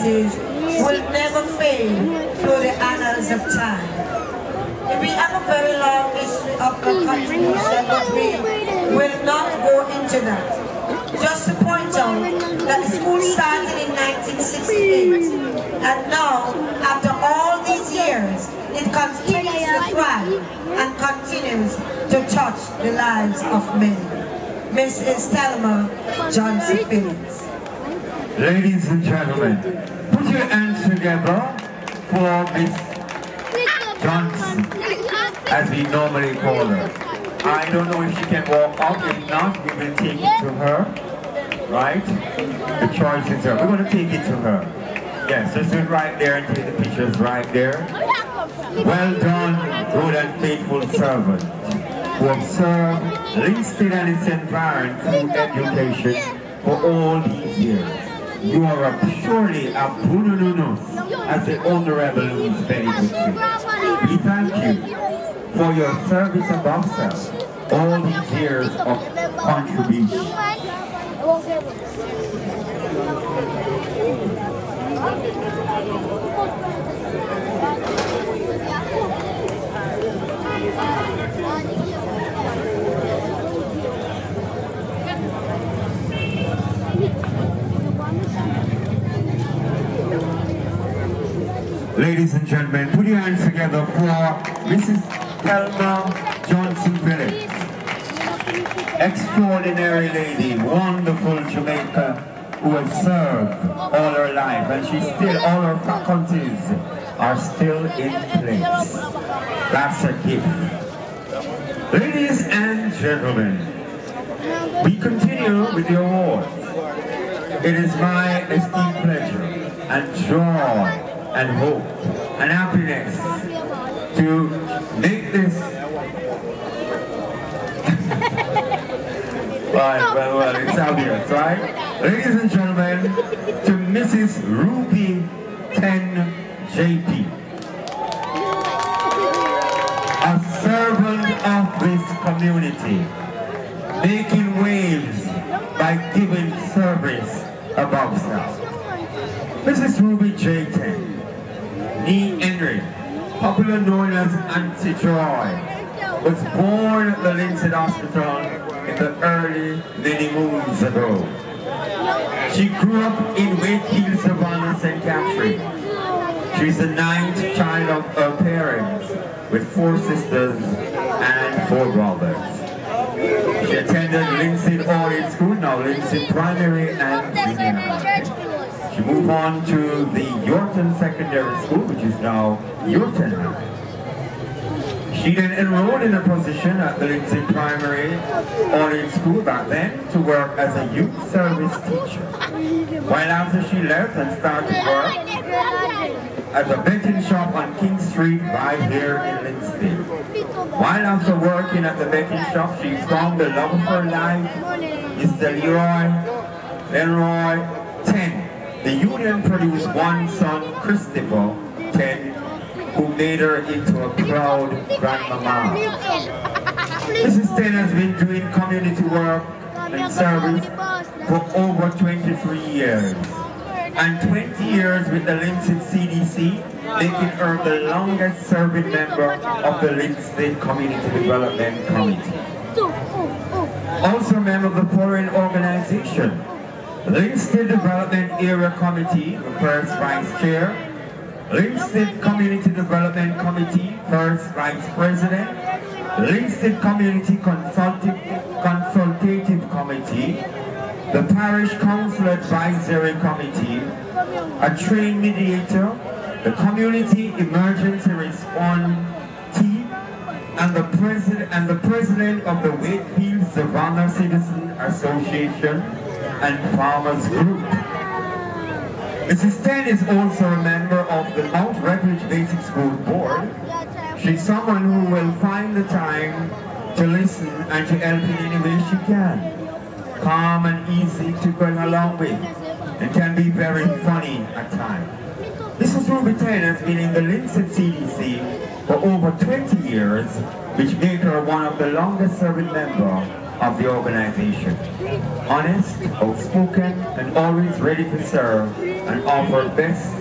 Will never fade through the annals of time. We have a very long history of the contribution, but we will not go into that. Just to point out that the school started in 1968, and now, after all these years, it continues to thrive and continues to touch the lives of many. Mrs. Thelma Johnson Phillips. Ladies and gentlemen, put your hands together for Miss Johnson, as we normally call her. I don't know if she can walk out. If not, we will take it to her. Right? The choice is her. We're going to take it to her. Yes, just do it right there and take the pictures right there. Well done, good and faithful servant, who have served Linstead and its environment through education for all these years. You are surely a Brunununus, as the Honorable Linstead would say. We thank you for your service above self, all these years of contribution. Ladies and gentlemen, put your hands together for Mrs. Thelma Johnson Phillips. Extraordinary lady, wonderful Jamaica, who has served all her life, and she's still, all her faculties are still in place. That's a gift. Ladies and gentlemen, we continue with the awards. It is my esteemed pleasure and joy and hope and happiness to make this well, it's obvious, right? Ladies and gentlemen, to Mrs. Ruby 10 JP. servant of this community, making waves by giving service above self. Mrs. Ruby J. 10, Nee Henry, popular known as Auntie Joy, was born at the Linstead Hospital in the early many moons ago. She grew up in Wakefield, Savannah, St. Catherine. She's the 9th child of her parents, with 4 sisters and 4 brothers. She attended Linstead All-Age School, now Linstead Primary and Junior High. She moved on to the Yorton Secondary School, which is now Yorton High. She then enrolled in a position at the Linstead Primary All-Age School back then to work as a youth service teacher. While after she left and started work at a betting shop on King Street right here in Linstead. While after working at the betting shop, she found the love of her life, Mr. Leroy 10. The union produced one son, Christopher 10, who made her into a proud grandmama. Mrs. 10 has been doing community work and service for over 23 years. And 20 years with the Linstead CDC, making her the longest serving member of the Linstead Community Development Committee. Also a member of the foreign organization, Linstead Development Area Committee, the first vice chair, Linstead Community Development Committee, first vice president, Linstead Community Consultative Committee, the Parish Council Advisory Committee, a trained mediator, the Community Emergency Response Team, and the president of the Wakefield Savannah Citizen Association and Farmers Group. Mrs. 10 is also a member of the Mount Refuge Basic School Board. She's someone who will find the time to listen and to help in any way she can. Calm and easy to go along with, and can be very funny at times. Mrs. Ruby 10 has been in the Linstead CDC for over 20 years, which makes her one of the longest serving members of the organization. Honest, outspoken, and always ready to serve and offer best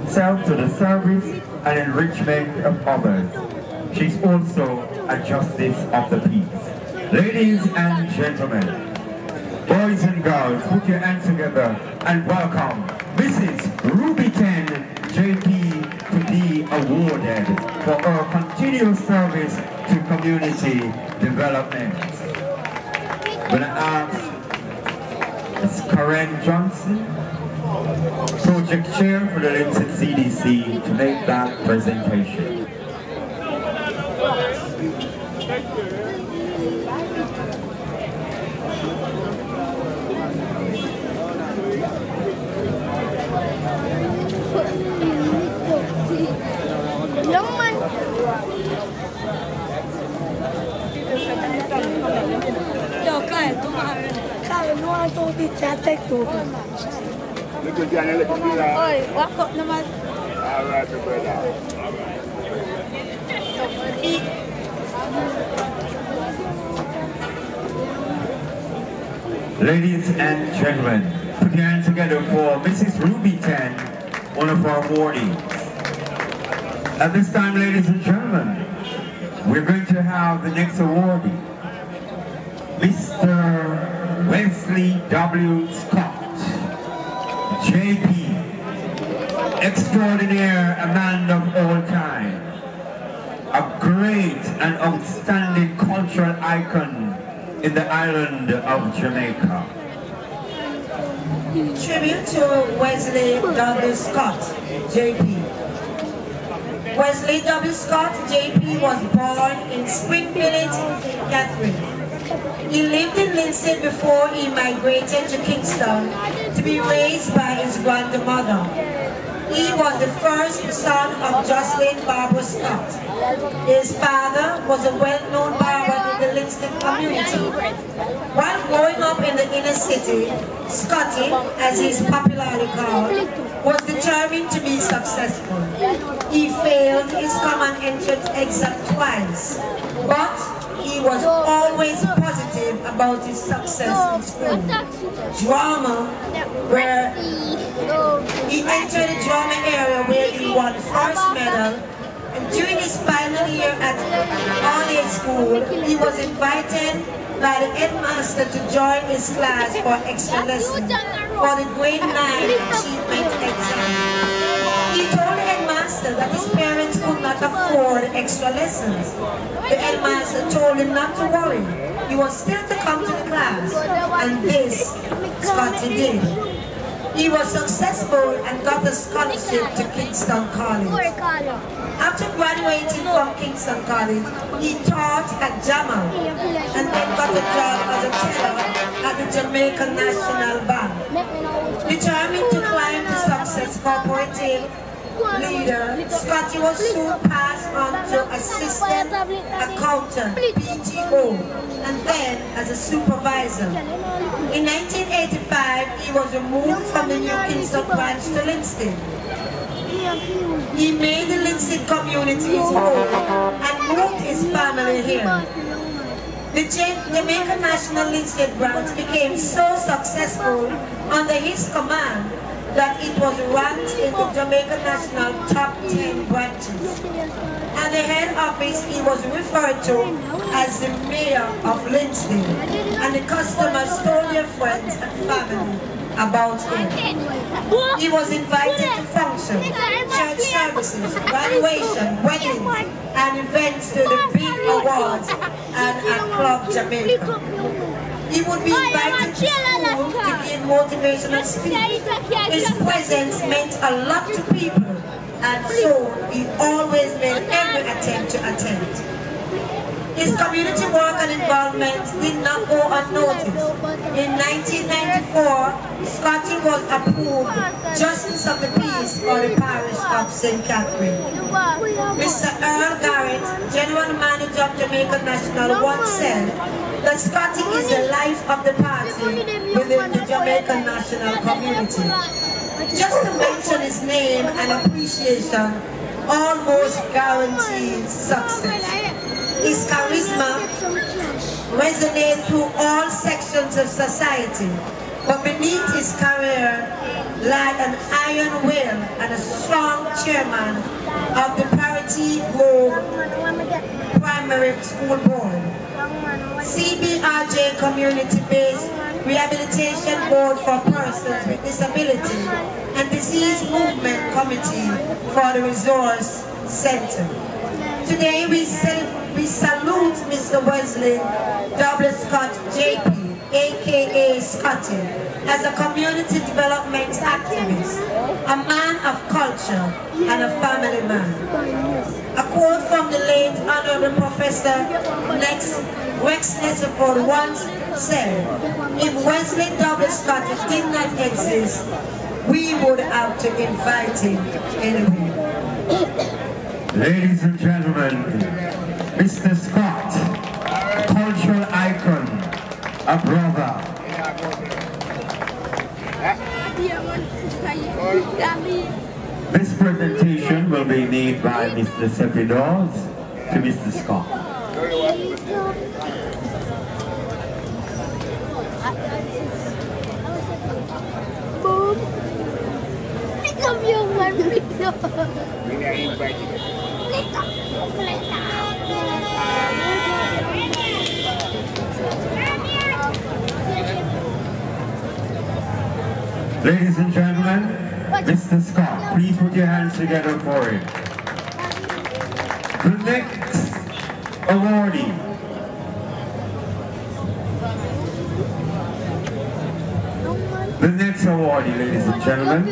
self to the service and enrichment of others. She's also a justice of the peace. Ladies and gentlemen, boys and girls, put your hands together and welcome Mrs. Ruby 10 JP to be awarded for her continuous service to community development. I'm going to ask Ms. Karen Johnson, Project Chair for the Linstead CDC, to make that presentation. Ladies and gentlemen, put your hands together for Mrs. Ruby 10, one of our awardees. At this time, ladies and gentlemen, we're going to have the next awardee, Mr. Wesley W. Scott, JP, extraordinaire, a man of all time, a great and outstanding cultural icon in the island of Jamaica. Tribute to Wesley W. Scott, JP. Wesley W. Scott, JP, was born in Spring Village, Catherine. He lived in Linstead before he migrated to Kingston to be raised by his grandmother. He was the first son of Jocelyn Barbara Scott. His father was a well-known barber in the Linstead community. While growing up in the inner city, Scotty, as he is popularly called, was determined to be successful. He failed his common entrance exam twice, but he was always positive about his success in school. Drama, where he entered the drama area where he won first medal, and during his final year at all-age school, he was invited by the headmaster to join his class for extra lessons for the grade 9 achievement exam. He told the headmaster that his parents could not afford extra lessons. The headmaster told him not to worry. He was still to come to the class, and this Scotty did. He was successful and got a scholarship to Kingston College. After graduating from Kingston College, he taught at Jamal and then got a job as a teller at the Jamaican National Bank. Determined to climb the success corporative leader, Scotty was soon passed on to assistant accountant, PTO, and then as a supervisor. In 1985, he was removed from the New Kingston branch to Linstead. He made the Linstead community his home and moved his family here. The Jamaican National Linstead branch became so successful under his command that it was ranked in the Jamaican National top 10 branches. At the head office, he was referred to as the mayor of Linstead, and the customers told their friends and family about him. He was invited to functions, church services, graduation, weddings, and events to the big awards and at Club Jamaica. He would be invited to school to give motivational speech. His presence meant a lot to people, and so he always made every attempt to attend. His community work and involvement did not go unnoticed. In 1994, Scotty was approved Justice of the Peace for the parish of St. Catherine. Mr. Earl Garrett, General Manager of Jamaica National, once said that Scotty is the life of the party within the Jamaican National community. Just to mention his name and appreciation almost guarantees success. His charisma resonates through all sections of society, but beneath his career lie an iron will and a strong chairman of the Parity Grove Primary School Board, CBRJ Community-Based Rehabilitation Board for Persons with Disability, and Disease Movement Committee for the Resource Center. Today we salute Mr. Wesley W. Scott JP, aka Scotty, as a community development activist, a man of culture, and a family man. A quote from the late Honorable Professor Rex Nesiford once said, "If Wesley W. Scott did not exist, we would have to invite him anyway." Ladies and gentlemen, Mr. Scott, cultural icon, a brother. This presentation will be made by Mr. Sepidors to Mr. Scott. Ladies and gentlemen, Mr. Scott, please put your hands together for him. The next awardee ladies and gentlemen,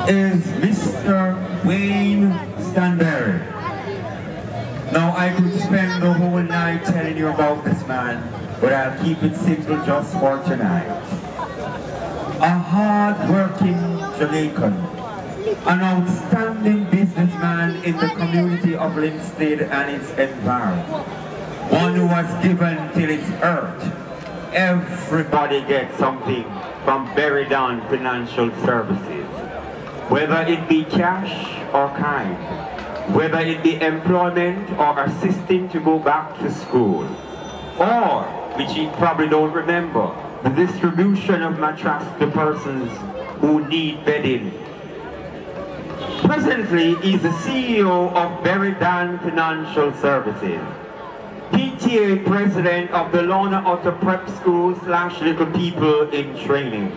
is Mr. Wayne Stanberry. Now, I could spend the whole night telling you about this man, but I'll keep it simple just for tonight. A hard-working Jamaican, an outstanding businessman in the community of Linstead and its environment, one who has given till it's earth. Everybody gets something from Berry Down Financial Services. whether it be cash or kind, whether it be employment or assisting to go back to school, or, which you probably don't remember, the distribution of mattress to persons who need bedding. Presently, he's the CEO of Beridan Financial Services, PTA President of the Lorna Otter Prep School / Little People in Training,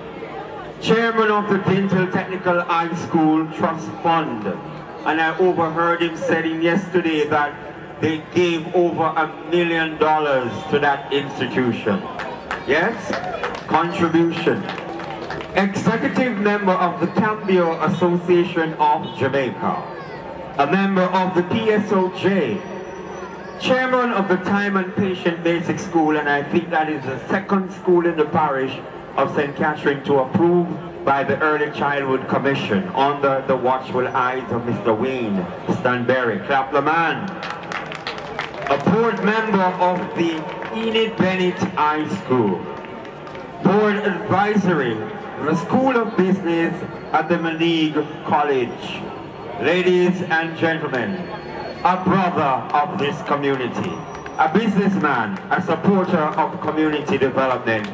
Chairman of the Dental Technical High School Trust Fund, and I overheard him saying yesterday that they gave over $1 million to that institution. Yes? Contribution. Executive member of the Cambio Association of Jamaica, a member of the PSOJ, chairman of the Time and Patient Basic School, and I think that is the second school in the parish of St. Catherine to approve by the Early Childhood Commission under the watchful eyes of Mr. Wayne Stanberry. Clap the man. A board member of the Enid Bennett High School. Board advisory, the School of Business at the Monique College. Ladies and gentlemen, a brother of this community, a businessman, a supporter of community development,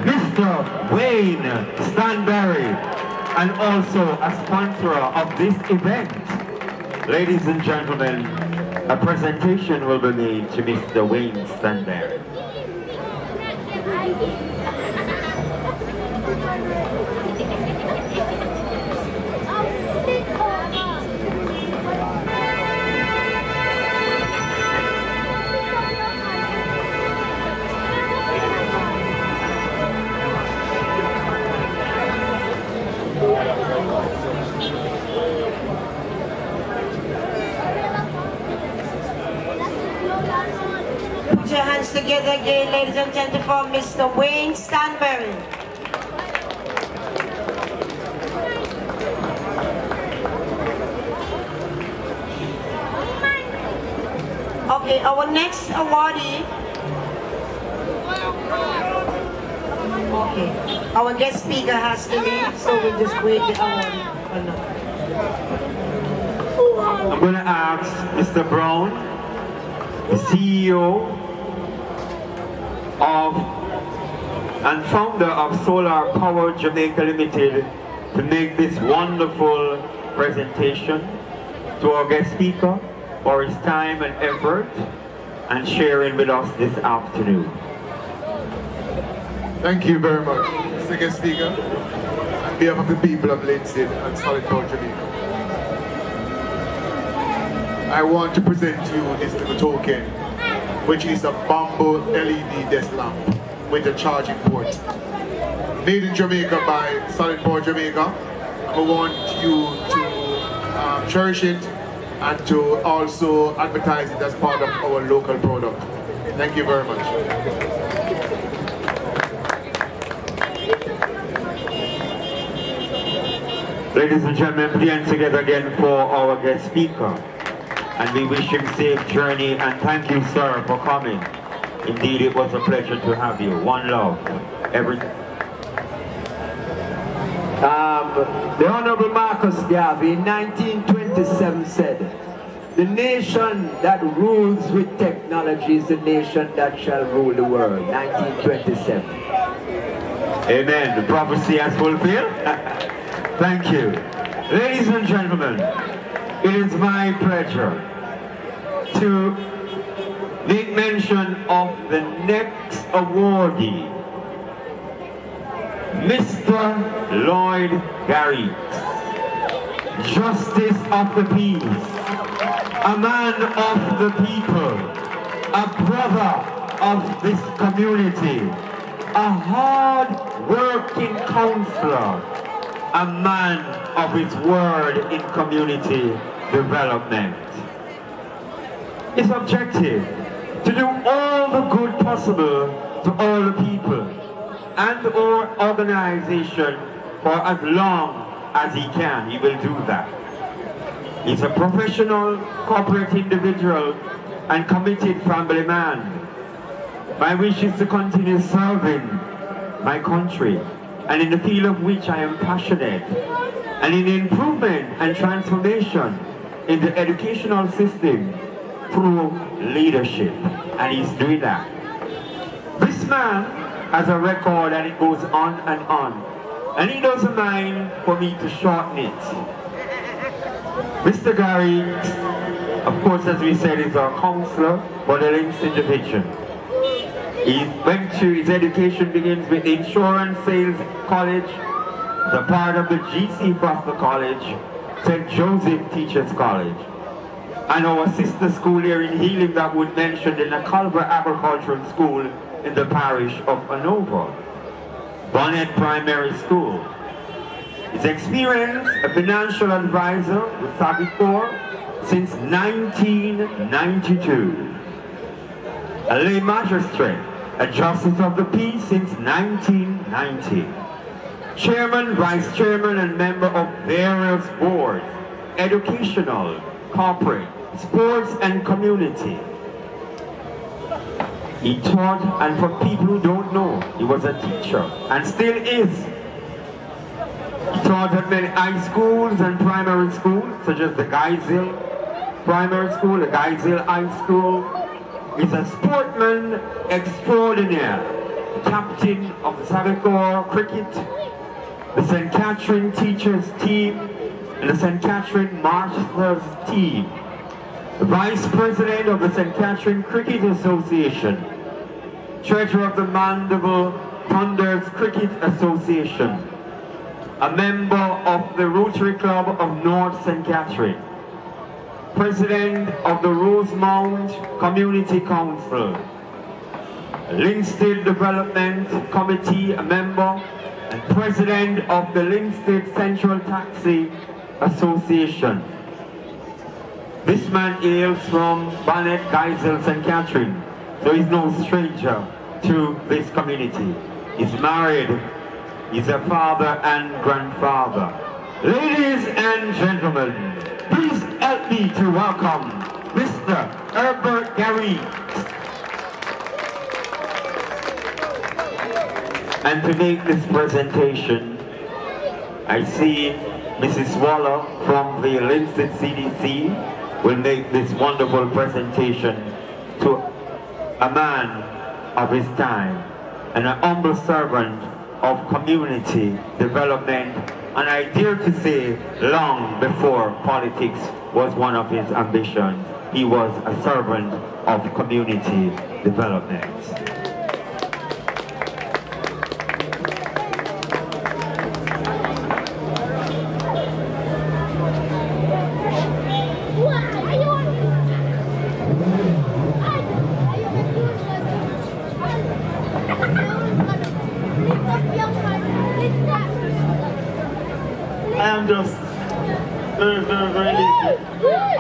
Mr. Wayne Stanberry, and also a sponsor of this event. Ladies and gentlemen, a presentation will be made to Mr. Wayne Stanberry. Put your hands together again, ladies and gentlemen, for Mr. Wayne Stanberry. Okay, our next awardee. Okay, our guest speaker has to leave, so we'll just wait the awardee. I'm going to ask Mr. Brown, the CEO of and founder of Solar Power Jamaica Limited, to make this wonderful presentation to our guest speaker for his time and effort and sharing with us this afternoon. Thank you very much, Mr. Guest Speaker, on behalf of the people of Linstead and Solid Power Jamaica. I want to present to you this little token, which is a bamboo LED desk lamp with a charging port. Made in Jamaica by Solid Power Jamaica. I want you to cherish it and to also advertise it as part of our local product. Thank you very much. Ladies and gentlemen, put your hands together again for our guest speaker. And we wish him safe journey, and thank you, sir, for coming. Indeed, it was a pleasure to have you. One love. The Honorable Marcus Garvey in 1927 said, "The nation that rules with technology is the nation that shall rule the world." 1927. Amen. The prophecy has fulfilled. Thank you. Ladies and gentlemen, it is my pleasure to make mention of the next awardee, Mr. Lloyd Garrett, Justice of the Peace, a man of the people, a brother of this community, a hard-working counselor, a man of his word in community development. His objective, to do all the good possible to all the people and our organization for as long as he can. He will do that. He's a professional, corporate individual and committed family man. My wish is to continue serving my country, and in the field of which I am passionate, and in improvement and transformation in the educational system through leadership. And he's doing that. This man has a record and it goes on and on. And he doesn't mind for me to shorten it. Mr. Gary, of course, as we said, is our counselor for the Linstead division. He went to his education begins with Insurance Sales College, the part of the GC Foster College, St. Joseph Teachers College, and our sister school here in Healing that would mention in the Culver Agricultural School in the parish of Anova, Bonnet Primary School. His experience, a financial advisor with Sagicor since 1992, a lay magistrate, a justice of the peace since 1990, chairman, vice chairman, and member of various boards, educational, corporate, sports, and community. He taught, and for people who don't know, he was a teacher, and still is. He taught at many high schools and primary schools, such as the Guysill Primary School, the Guysill High School. He's a sportsman extraordinaire, captain of the Sagicor cricket, the St. Catherine teachers team, and the St. Catherine Masters team, the vice president of the St. Catherine Cricket Association, treasurer of the Mandeville Thunders Cricket Association, a member of the Rotary Club of North St. Catherine, president of the Rosemount Community Council, Linstead Development Committee, a member, and president of the Linstead Central Taxi Association. This man hails from Bonnet, Guysill, St. Catherine, so he's no stranger to this community. He's married, he's a father and grandfather. Ladies and gentlemen, please help me to welcome Mr. Herbert Gary. And to make this presentation, I see Mrs. Waller from the Linstead CDC will make this wonderful presentation to a man of his time and an humble servant of community development, and I dare to say long before politics was one of his ambitions. He was a servant of community development. I am just very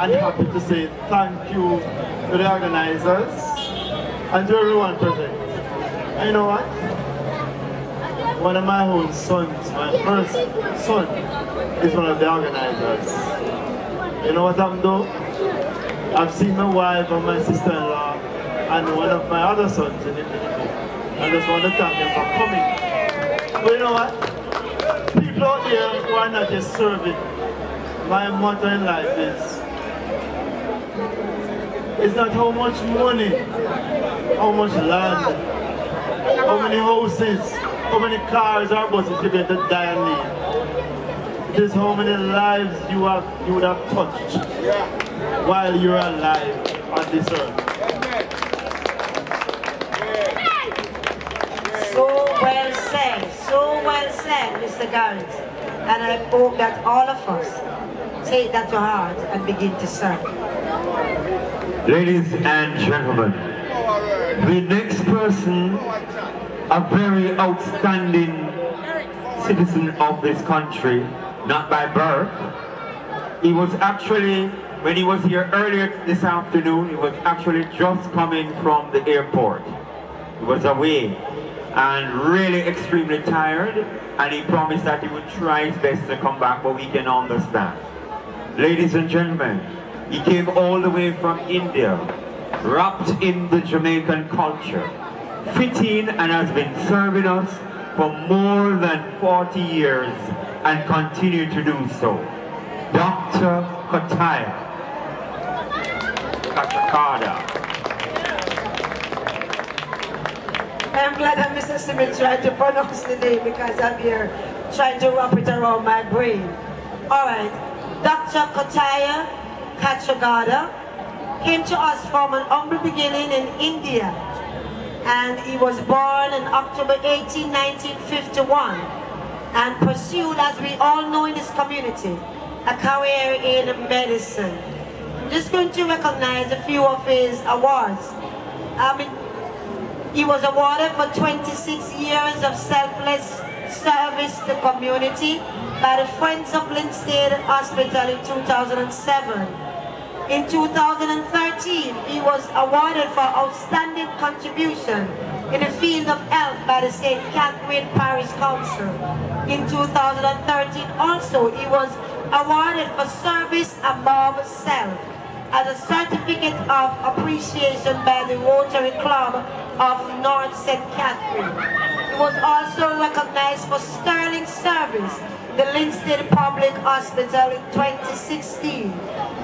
and happy to say thank you to the organizers and to everyone present. And you know what? One of my own sons, my first son, is one of the organizers. You know what I'm doing? I've seen my wife and my sister-in-law and one of my other sons in the community. I just want to thank them for coming. But you know what? People out here who are not just serving, my motto in life is, it's not how much money, how much land, how many houses, how many cars or buses you're going to die and leave. It is how many lives you would have touched while you're alive on this earth. So well said, Mr. Garrett. And I hope that all of us take that to heart and begin to serve. Ladies and gentlemen, the next person, a very outstanding citizen of this country, not by birth. He was actually, when he was here earlier this afternoon, he was actually just coming from the airport. He was away and really extremely tired, and he promised that he would try his best to come back, but we can understand. Ladies and gentlemen, he came all the way from India, wrapped in the Jamaican culture, fit in and has been serving us for more than 40 years and continue to do so. Dr. Kotaya. I'm glad that Mr. Smith tried to pronounce the name because I'm here trying to wrap it around my brain. Alright, Dr. Kotaya Kachagada came to us from an humble beginning in India, and he was born in October 18, 1951, and pursued, as we all know in this community, a career in medicine. I'm just going to recognize a few of his awards. He was awarded for 26 years of selfless service to the community by the Friends of Linstead Hospital in 2007. In 2013, he was awarded for outstanding contribution in the field of health by the St. Catherine Parish Council. In 2013 also, he was awarded for service above self as a certificate of appreciation by the Rotary Club of North St. Catherine. He was also recognized for sterling service the Linstead Public Hospital in 2016.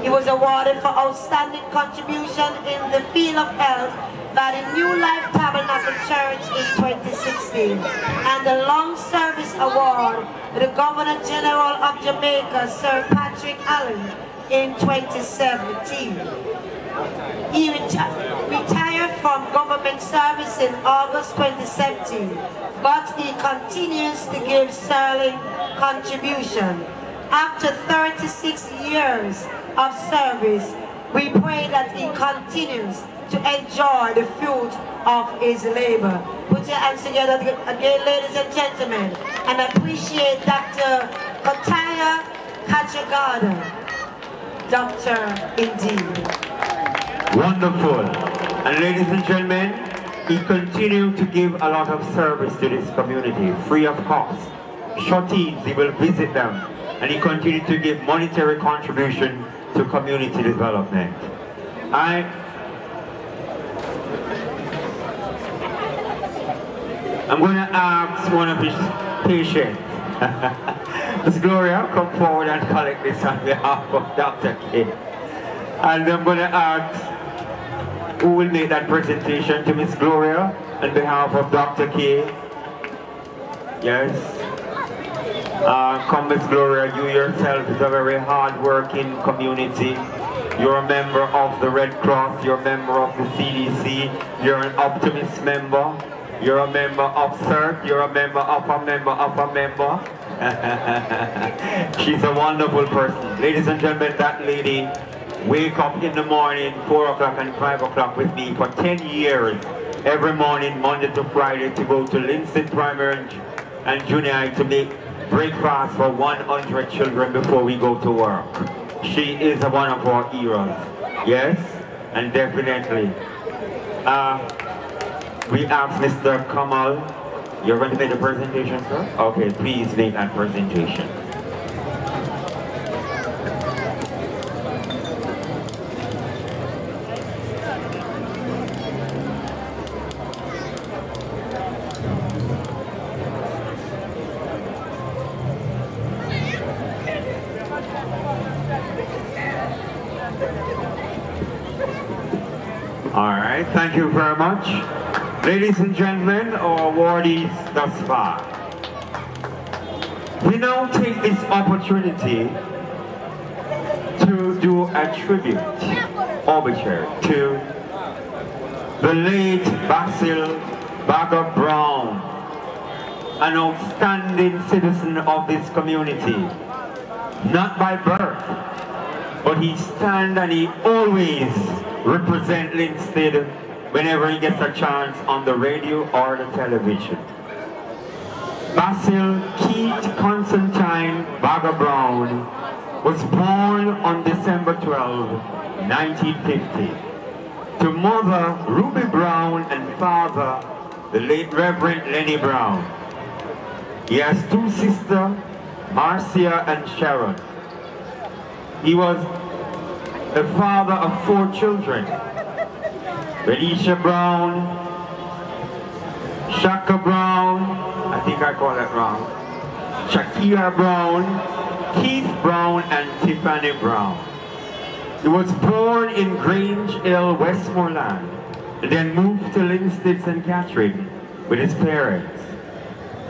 He was awarded for outstanding contribution in the field of health by the New Life Tabernacle Church in 2016, and the Long Service Award with the Governor General of Jamaica, Sir Patrick Allen, in 2017. He retired from government service in August 2017, but he continues to give sterling contribution. After 36 years of service, we pray that he continues to enjoy the fruit of his labor. Put your hands together again, ladies and gentlemen, and appreciate Dr. Kotaya Kachagada. Doctor, indeed. Wonderful. And ladies and gentlemen, he continued to give a lot of service to this community, free of cost. Shorties, he will visit them, and he continued to give monetary contribution to community development. I'm going to ask one of his patients, Miss Gloria, come forward and collect this on behalf of Dr. K. And I'm going to ask who will make that presentation to Miss Gloria on behalf of Dr. K. Yes. Come, Miss Gloria, you yourself is a very hard-working community. You're a member of the Red Cross, you're a member of the CDC, you're an Optimist member, you're a member of CERT, you're a member of a member of a member. She's a wonderful person. Ladies and gentlemen, that lady wake up in the morning, 4 o'clock and 5 o'clock with me for 10 years, every morning, Monday to Friday, to go to Linstead Primary and Junior High to make breakfast for 100 children before we go to work. She is one of our heroes. Yes, and definitely. We asked Mr. Kamal, you're going to make the presentation, sir? Okay, please make that presentation. All right, thank you very much. Ladies and gentlemen, our awardees thus far. We now take this opportunity to do a tribute, obituary, to the late Basil Bagger Brown, an outstanding citizen of this community, not by birth, but he stands and he always represents Linstead whenever he gets a chance on the radio or the television. Basil Keith Constantine Bagger Brown was born on December 12, 1950, to mother Ruby Brown and father, the late Reverend Lenny Brown. He has two sisters, Marcia and Sharon. He was the father of 4 children. Felicia Brown, Shaka Brown, I think I call that wrong, Shakira Brown, Keith Brown, and Tiffany Brown. He was born in Grange Hill, Westmoreland, and then moved to Linstead, St. Catherine with his parents.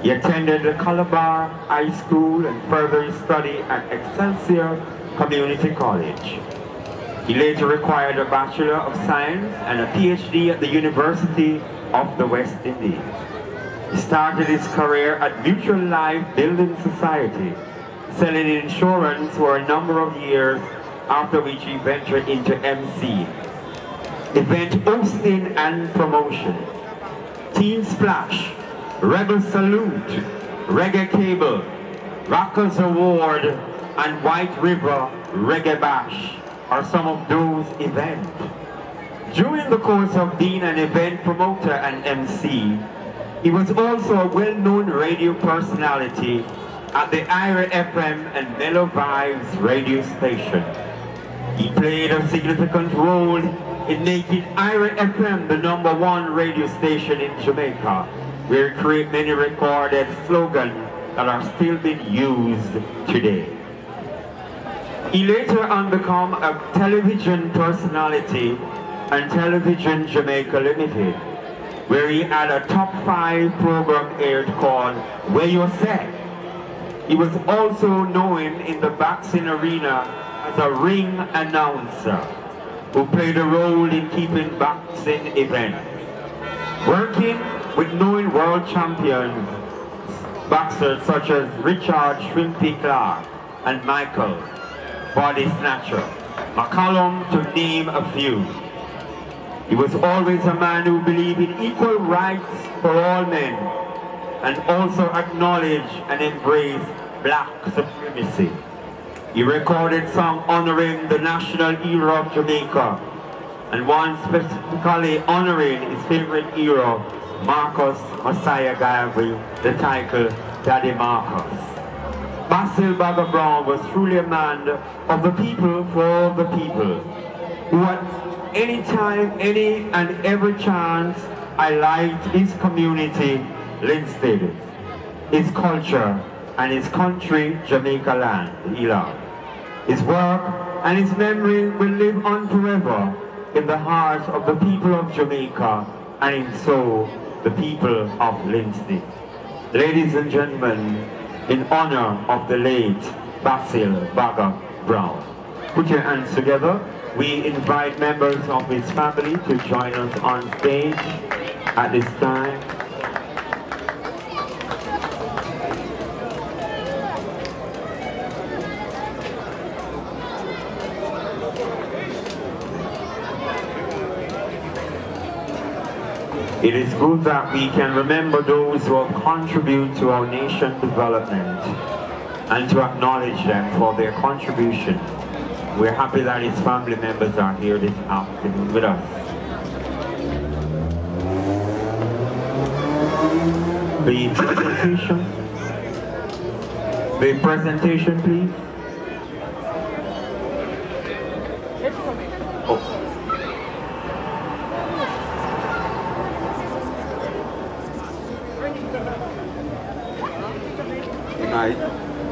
He attended the Calabar High School and further studied at Excelsior Community College. He later acquired a Bachelor of Science and a PhD at the University of the West Indies. He started his career at Mutual Life Building Society, selling insurance for a number of years, after which he ventured into MC, event hosting and promotion, Teen Splash, Rebel Salute, Reggae Cable, Rockers Award, and White River Reggae Bash are some of those events. During the course of being an event promoter and MC, he was also a well-known radio personality at the IRA FM and Mellow Vibes radio station. He played a significant role in making IRA FM the #1 radio station in Jamaica, where he created many recorded slogans that are still being used today. He later on became a television personality and Television Jamaica Limited, where he had a top 5 program aired called Where You Say. He was also known in the boxing arena as a ring announcer who played a role in keeping boxing events. Working with known world champions, boxers such as Richard Shrimpy Clark and Michael Body Snatcher McCallum, to name a few. He was always a man who believed in equal rights for all men and also acknowledged and embraced black supremacy. He recorded songs honoring the national hero of Jamaica, and one specifically honoring his favorite hero, Marcus Messiah Garvey, the title Daddy Marcus. Basil Bagger Brown was truly a man of the people for all the people, who at any time, any and every chance, highlighted his community, Linstead, his culture, and his country, Jamaica land, he loved. His work and his memory will live on forever in the hearts of the people of Jamaica, and in so the people of Linstead. Ladies and gentlemen, in honor of the late Basil Bagger Brown, put your hands together. We invite members of his family to join us on stage at this time. It is good that we can remember those who have contributed to our nation's development and to acknowledge them for their contribution. We're happy that his family members are here this afternoon with us. The presentation, please.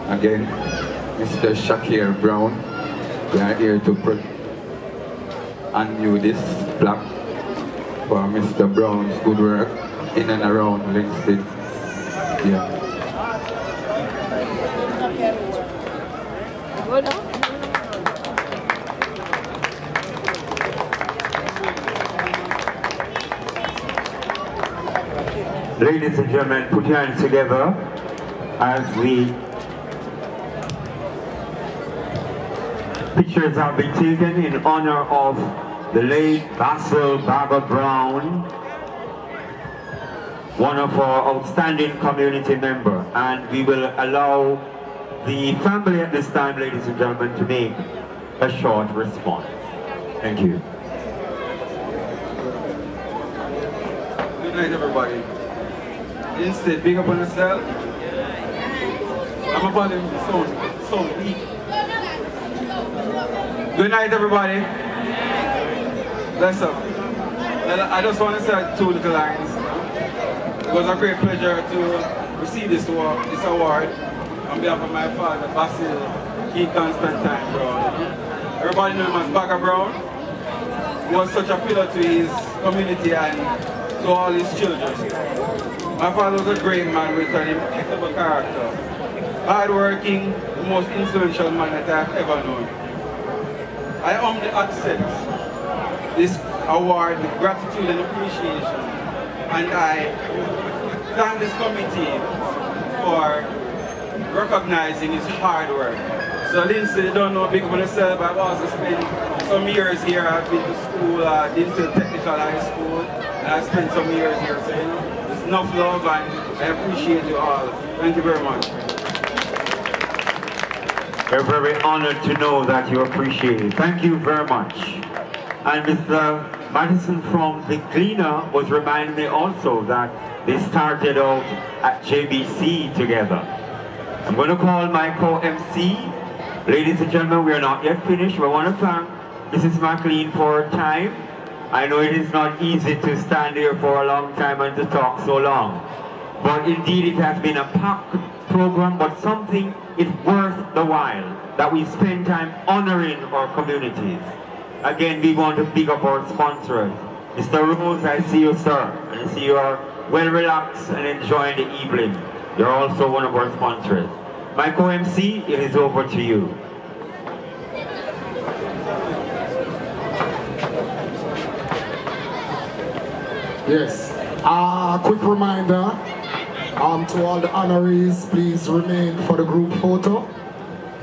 Again, Mr. Shakir Brown, we are here to undo this plaque for Mr. Brown's good work in and around Linstead. Yeah. Ladies and gentlemen, put your hands together as we pictures have been taken in honor of the late Basil Bagger Brown, one of our outstanding community members, and we will allow the family at this time, ladies and gentlemen, to make a short response. Thank you. Good night, everybody. Instead, big up on yourself. I'm a volume sound weak. Good night, everybody. Bless up. I just want to say 2 little lines. It was a great pleasure to receive this award. on behalf of my father, Basil, Key Constantine Brown. Everybody knows him as Bagger Brown. He was such a pillar to his community and to all his children. My father was a great man with an impeccable character. Hard-working, the most influential man that I've ever known. I humbly accept this award with gratitude and appreciation. And I thank this committee for recognizing his hard work. So Linstead, don't know big for myself, I've also spent some years here. I've been to school, Linstead Technical High School, and I spent some years here. So you know, there's enough love and I appreciate you all. Thank you very much. We're very honored to know that you appreciate it. Thank you very much. And Mr. Madison from the Cleaner was reminding me also that they started out at JBC together. I'm going to call my co-MC. Ladies and gentlemen, we are not yet finished. We want to thank Mrs. McLean for her time. I know it is not easy to stand here for a long time and to talk so long. But indeed it has been a packed program, but something is worth the while that we spend time honoring our communities. Again, we want to big up our sponsors. Mr. Rose, I see you, sir. And I see you are well relaxed and enjoying the evening. You're also one of our sponsors. My co-MC, it is over to you. Yes. Quick reminder to all the honorees, please remain for the group photo.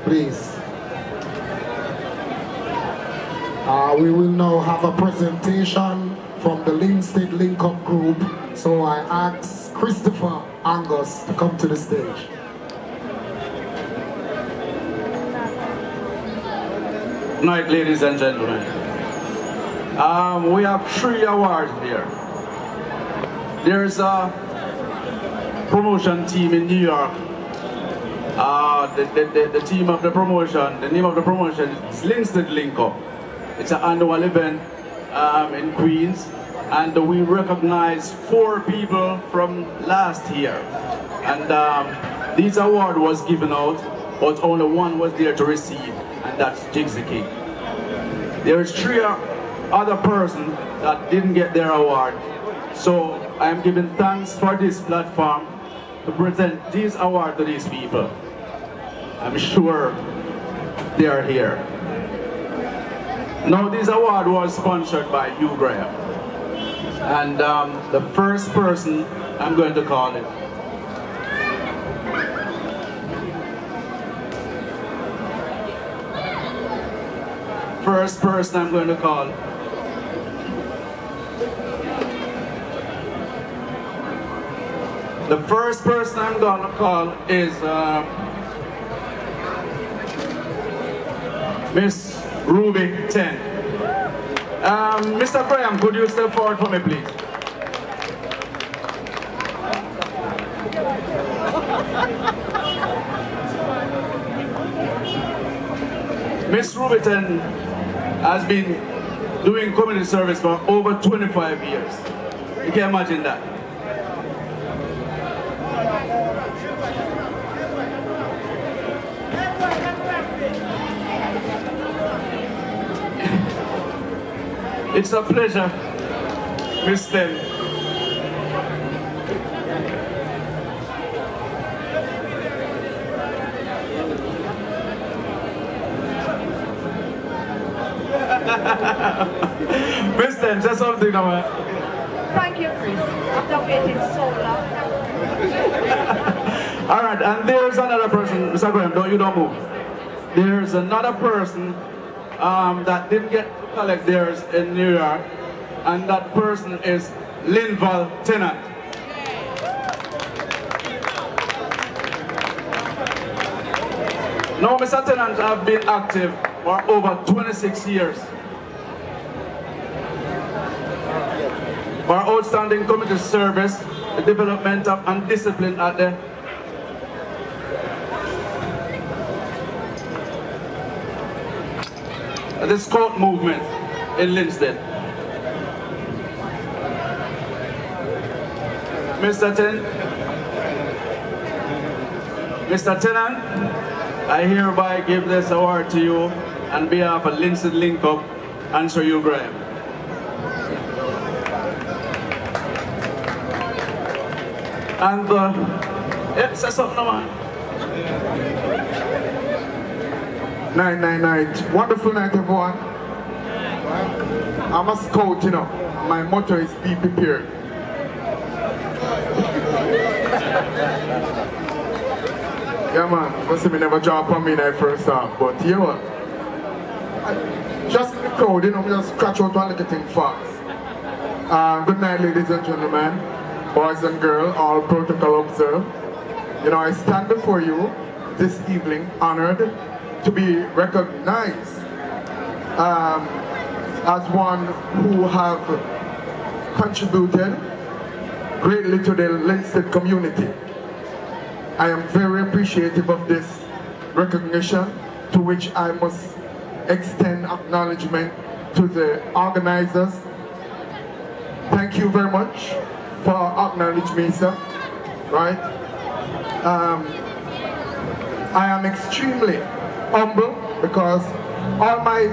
Please. We will now have a presentation from the Linstead Link Up group. So I ask Christopher Angus to come to the stage. Good night, ladies and gentlemen. We have 3 awards here. There's a promotion team in New York. The team of the promotion, the name of the promotion is Linstead Link Up. It's an annual event in Queens, and we recognize 4 people from last year. And this award was given out, but only one was there to receive, and that's Jigsy King. There is 3 other persons that didn't get their award. So I am giving thanks for this platform to present this award to these people. I'm sure they are here. Now, this award was sponsored by Hugh Graham. And the first person I'm going to call it. First person I'm going to call. The first person I'm going to call is Miss Ruby 10. Mr. Graham, could you step forward for me, please? Miss Ruby 10 has been doing community service for over 25 years. You can imagine that. It's a pleasure, Miss Ten. Miss Ten, just something now. Thank you, Chris. After waiting so long. All right, and there's another person, Mr. Graham, don't move. There's another person that didn't get to collect theirs in New York, and that person is Linval Tennant. Now, Mr. Tennant have been active for over 26 years. For outstanding community service, the development of and discipline at the Scout movement in Linstead. Mr. Ten. Mr. Tennant, I hereby give this award to you on behalf of Linstead Link Up and Sir Hugh Graham. And say something, man. Night. Wonderful night, everyone. I'm a scout, you know. My motto is be prepared. Yeah, man. You see me never drop on me in that first half, but you know what? Just in the crowd, you know, we just scratch out one little thing fast. Good night, ladies and gentlemen, boys and girls, all protocol observed. You know, I stand before you this evening honored to be recognized as one who have contributed greatly to the Linstead community. I am very appreciative of this recognition, to which I must extend acknowledgement to the organizers. Thank you very much for acknowledging me, sir. Right? I am extremely humble because all my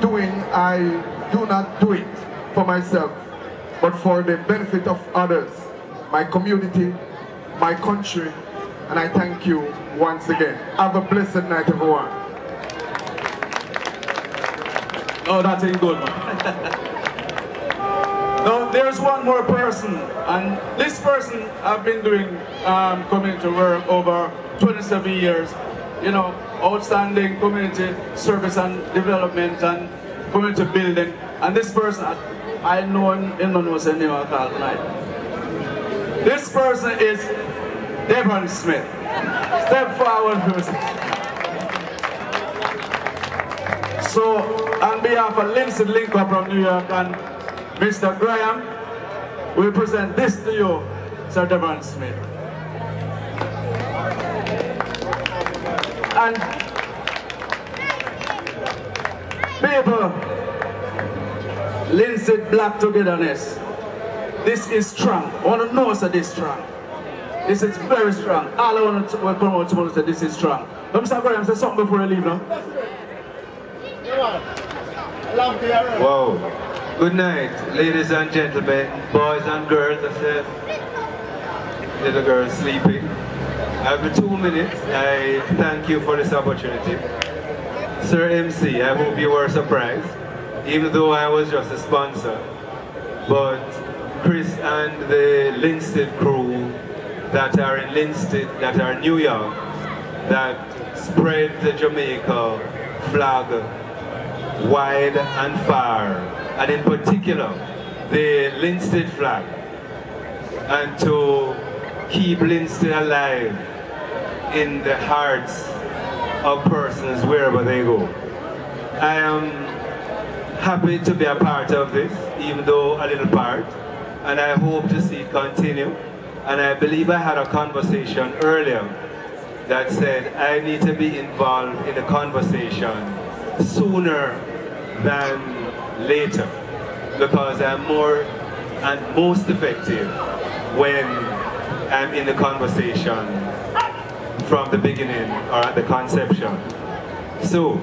doing, I do not do it for myself, but for the benefit of others, my community, my country, and I thank you once again. Have a blessed night, everyone. Oh, that ain't good, man. Now, there's one more person, and this person I've been doing community work over 27 years. You know, outstanding community service and development and community building. And this person, I know him was a name I call tonight. This person is Devon Smith. Step forward, person. So, on behalf of Linstead Link Up from New York and Mr. Graham, we present this to you, Sir Devon Smith. And people, Linstead Black Togetherness. This is strong. I want to know that this is strong. This is very strong. All I want to promote tomorrow is that this is strong. But Mr. Graham, say something before I leave now. Wow. Good night, ladies and gentlemen, boys and girls. I said, little girls sleeping. Every 2 minutes, I thank you for this opportunity. Sir MC, I hope you were surprised, even though I was just a sponsor. But Chris and the Linstead crew that are in Linstead, that are in New York, that spread the Jamaica flag wide and far, and in particular, the Linstead flag, and to keep Linstead alive in the hearts of persons wherever they go. I am happy to be a part of this, even though a little part, and I hope to see it continue. And I believe I had a conversation earlier that said I need to be involved in the conversation sooner than later, because I'm more and most effective when I'm in the conversation from the beginning or at the conception. So,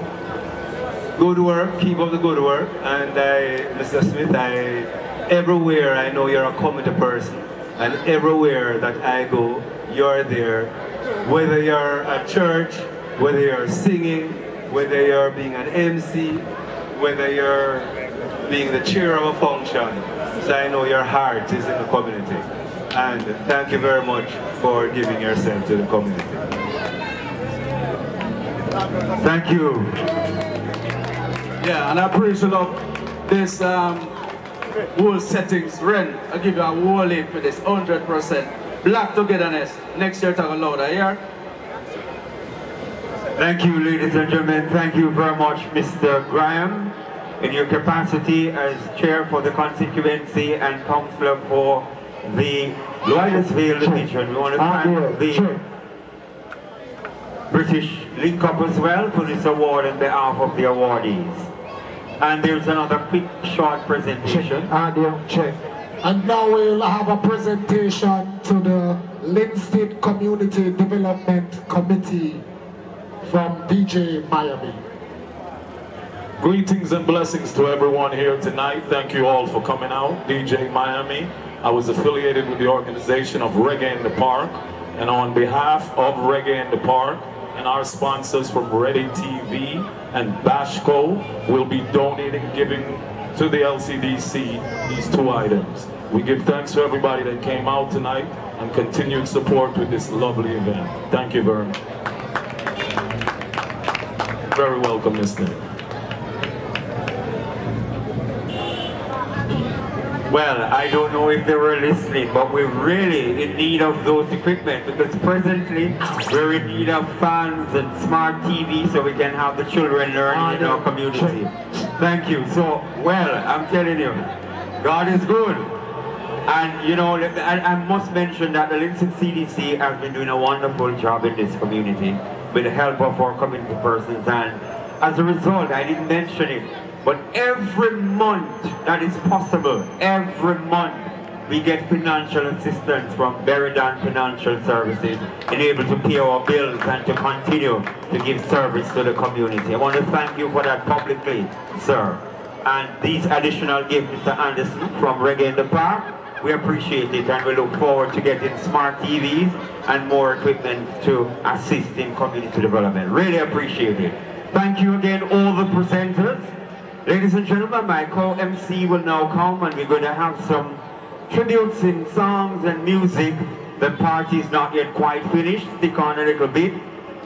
good work, keep up the good work, and Mr. Smith, everywhere I know you're a committed person, and everywhere that I go, you're there, whether you're at church, whether you're singing, whether you're being an MC, whether you're being the chair of a function, so I know your heart is in the community. And thank you very much for giving yourself to the community. Thank you. Yeah, and I appreciate this whole settings. Ren, I give you a whole lead for this 100%. Black Togetherness. Next year, talk louder, here. Thank you, ladies and gentlemen. Thank you very much, Mr. Graham, in your capacity as chair for the constituency and councillor for the Loyalsville region. We want to thank the British Link Up as well for this award on behalf of the awardees. And there's another quick, short presentation. Audio check. And now we'll have a presentation to the Linstead Community Development Committee from DJ Miami. Greetings and blessings to everyone here tonight. Thank you all for coming out. DJ Miami. I was affiliated with the organization of Reggae in the Park, and on behalf of Reggae in the Park and our sponsors from Ready TV and Bashco, will be donating, giving to the LCDC these 2 items. We give thanks to everybody that came out tonight and continued support with this lovely event. Thank you very much. Very welcome, Mr. Well, I don't know if they were listening, but we're really in need of those equipment because presently we're in need of fans and smart TV so we can have the children learning in our community. Thank you. So, well, I'm telling you, God is good. And you know, I must mention that the Linstead CDC has been doing a wonderful job in this community with the help of our community persons, and as a result, I didn't mention it, but every month that is possible, every month we get financial assistance from Beridan Financial Services and able to pay our bills and to continue to give service to the community. I want to thank you for that publicly, sir. And these additional gifts, Mr. Anderson from Reggae in the Park, we appreciate it and we look forward to getting smart TVs and more equipment to assist in community development. Really appreciate it. Thank you again, all the presenters. Ladies and gentlemen, my co-MC will now come and we're going to have some tributes in songs and music. The party is not yet quite finished. Stick on a little bit.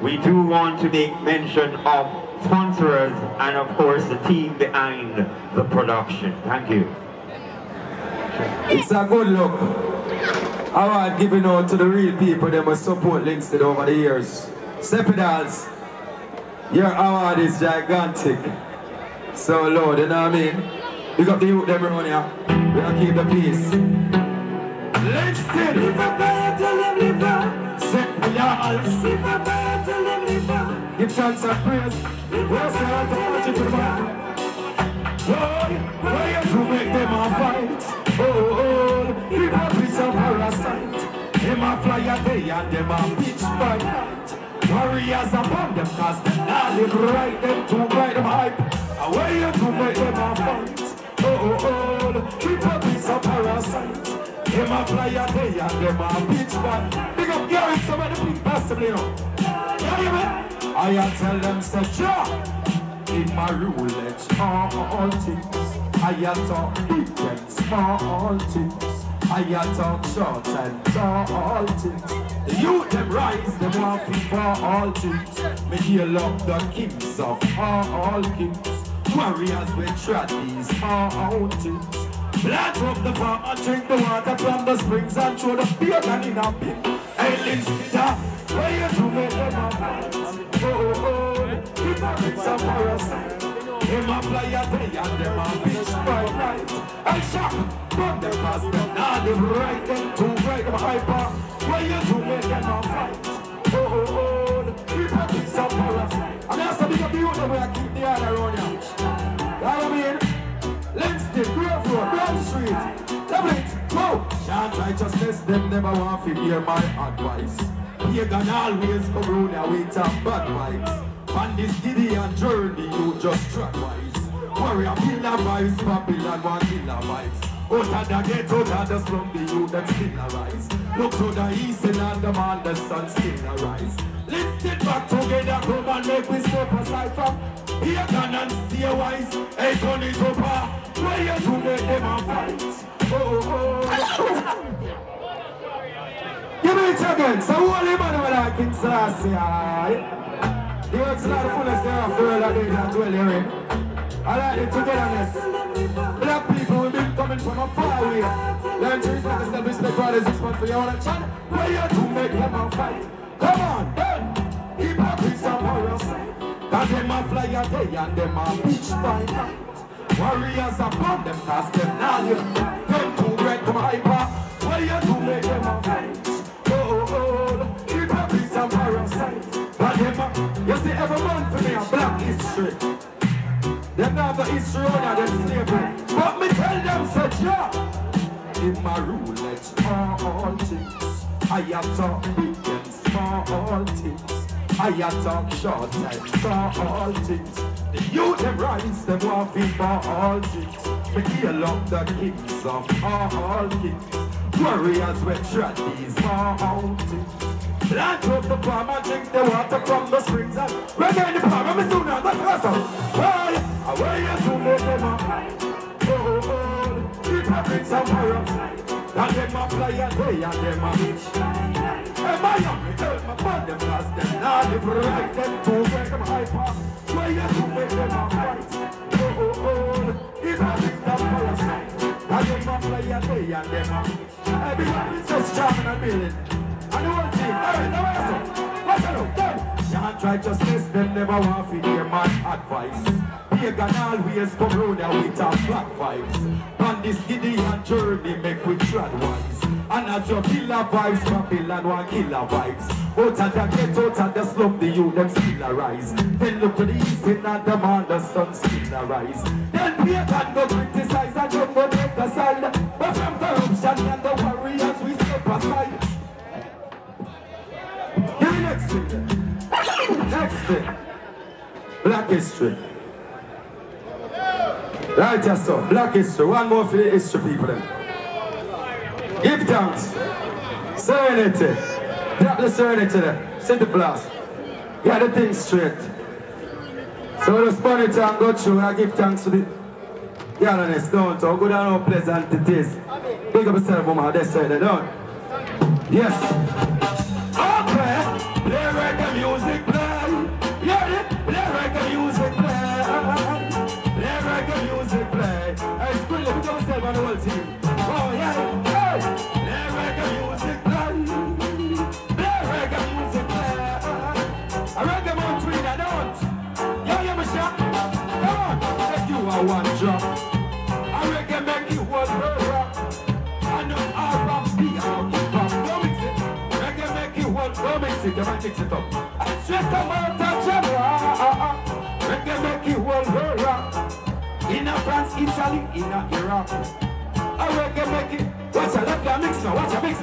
We do want to make mention of sponsors and of course the team behind the production. Thank you. It's a good look. Award giving out to the real people that must support Linstead over the years. Sepidals, your award is gigantic. So Lord, you know what I mean? Pick up the youth them around here. We don't keep the peace. Linstead! Set me all. Give thanks and praise. Where's the heart of what you do? Boy, why you to make them a fight? Oh, people piece of parasite. Them a fly a day and them a pitch by night. Warriors upon them cause them not live right. Them too bright, them hype. Why you to make them a fight? Oh, people piece of parasite. Them a fly a day and them a pitch by. Big up Gary, some of the big possibly know. I tell them such a in my roulette, all things. I talk big and small things. I talk short and tall things. The youth them rise, them want for all things. Me hear love the kings of all kings. Warriors will tread these mountains. Plant up the farm and drink the water from the springs and throw the pagan in a pit. Hey, Linstead, where you to make them a fight? It's a parasite. Them a fly a day and them a bitch by night. And shock, but them cause them not live right. Them too bright, them hyper. Why you to make them a fight? It's a parasite. And that's a big of the youth that we keep the eye around here. You know what I mean? Linstead, Grove Road, Brown Street. Double it, go! Can't righteousness, them never want to hear my advice. Pagan always come round here with some bad vibes. On this Gideon journey, you just track wise. Warrior pillar vibes, Babylon one killer vibes. Out of the gate, out of the slum, the youth them still arise. Look to the east and the man, the sun still arise. Let's get back together, come and make we step aside from pagan and stay wise. Hey, turn it over, why you to make them a fight? Give me it again, so holy man will like it, Selassie. The words are the fullest there of the world that they are dwelling in. I like the togetherness. Black people will be coming from a far away. Learn to respect and self-respect for others. This one for your own channel. Where you to make them a fight? Come on, then. Hypocrites and parasites. Cause them a fly a day and them a bitch by night. Warriors upon them cause them now live. Them too great, them hyper. Where you to make them a fight? Hypocrites and parasites. You see, every month for me a black history. Them have a history on them slavery. But me tell them such yeah. in my roulette, all things. I have talk big and small things. I have talk short and small things. The youth them rise, them walking for all things. We heal up the kings of all kings. Warriors we tread these mountains. Plant up the farm and drink the water from the springs. And reggae in the farm, I'm soon on the first one. Why? Away you to make them up. Hypocrites and parasites. And them a fly away and them a bitch. Hey, my young, me tell my band them cause them not live right. Them too break them hyper. Why you to make them a fight? Hypocrites and parasites. And them a fly away and them a bitch. Everybody's just charming and building. And the whole team, alright, now what's up? Can't try to stress them, never want to hear my advice. Pagan always come round here with a black vibes. On this Gideon journey, make we tread wise. And as your killer vibes, Babylon want killer vibes. Out of the ghetto, out of the slum, the youth, them still arise. Then look to the east, and the man, the sun still arise. Then Pagan go criticize and jump on the side. But from corruption and the warriors, we step aside. Give me next thing. Next thing. Black history. Right, yes, sir. Black history. One more for the history people then. Give thanks. Serenity. Drop the serenity there. Set the blast. Get the thing straight. So we'll spun it and go through and give thanks to the Togetherness, don't you? Go down how pleasant it is. Big up yourself, woman. That's it, don't. Yes. Okay. Play reggae music, play. Yeah, play reggae music, play. Play reggae music, play. Hey, scream, look at yourself on the whole team. Oh, yeah. Hey. Play reggae music, play. Play reggae music, play. A reggae man twin, I don't. Yo, me shot. Come on. Make you a one drop. A reggae make you one rock. And the R-Rock, the R-Rock. Don't mix it. Reggae make you one. Don't mix it. You might mix it up. Straight come out of Jamaica. Reggae make you one rock. In a France, Italy, in a Iraq. A reggae make it. Watch a love the mix now. Watch a mix.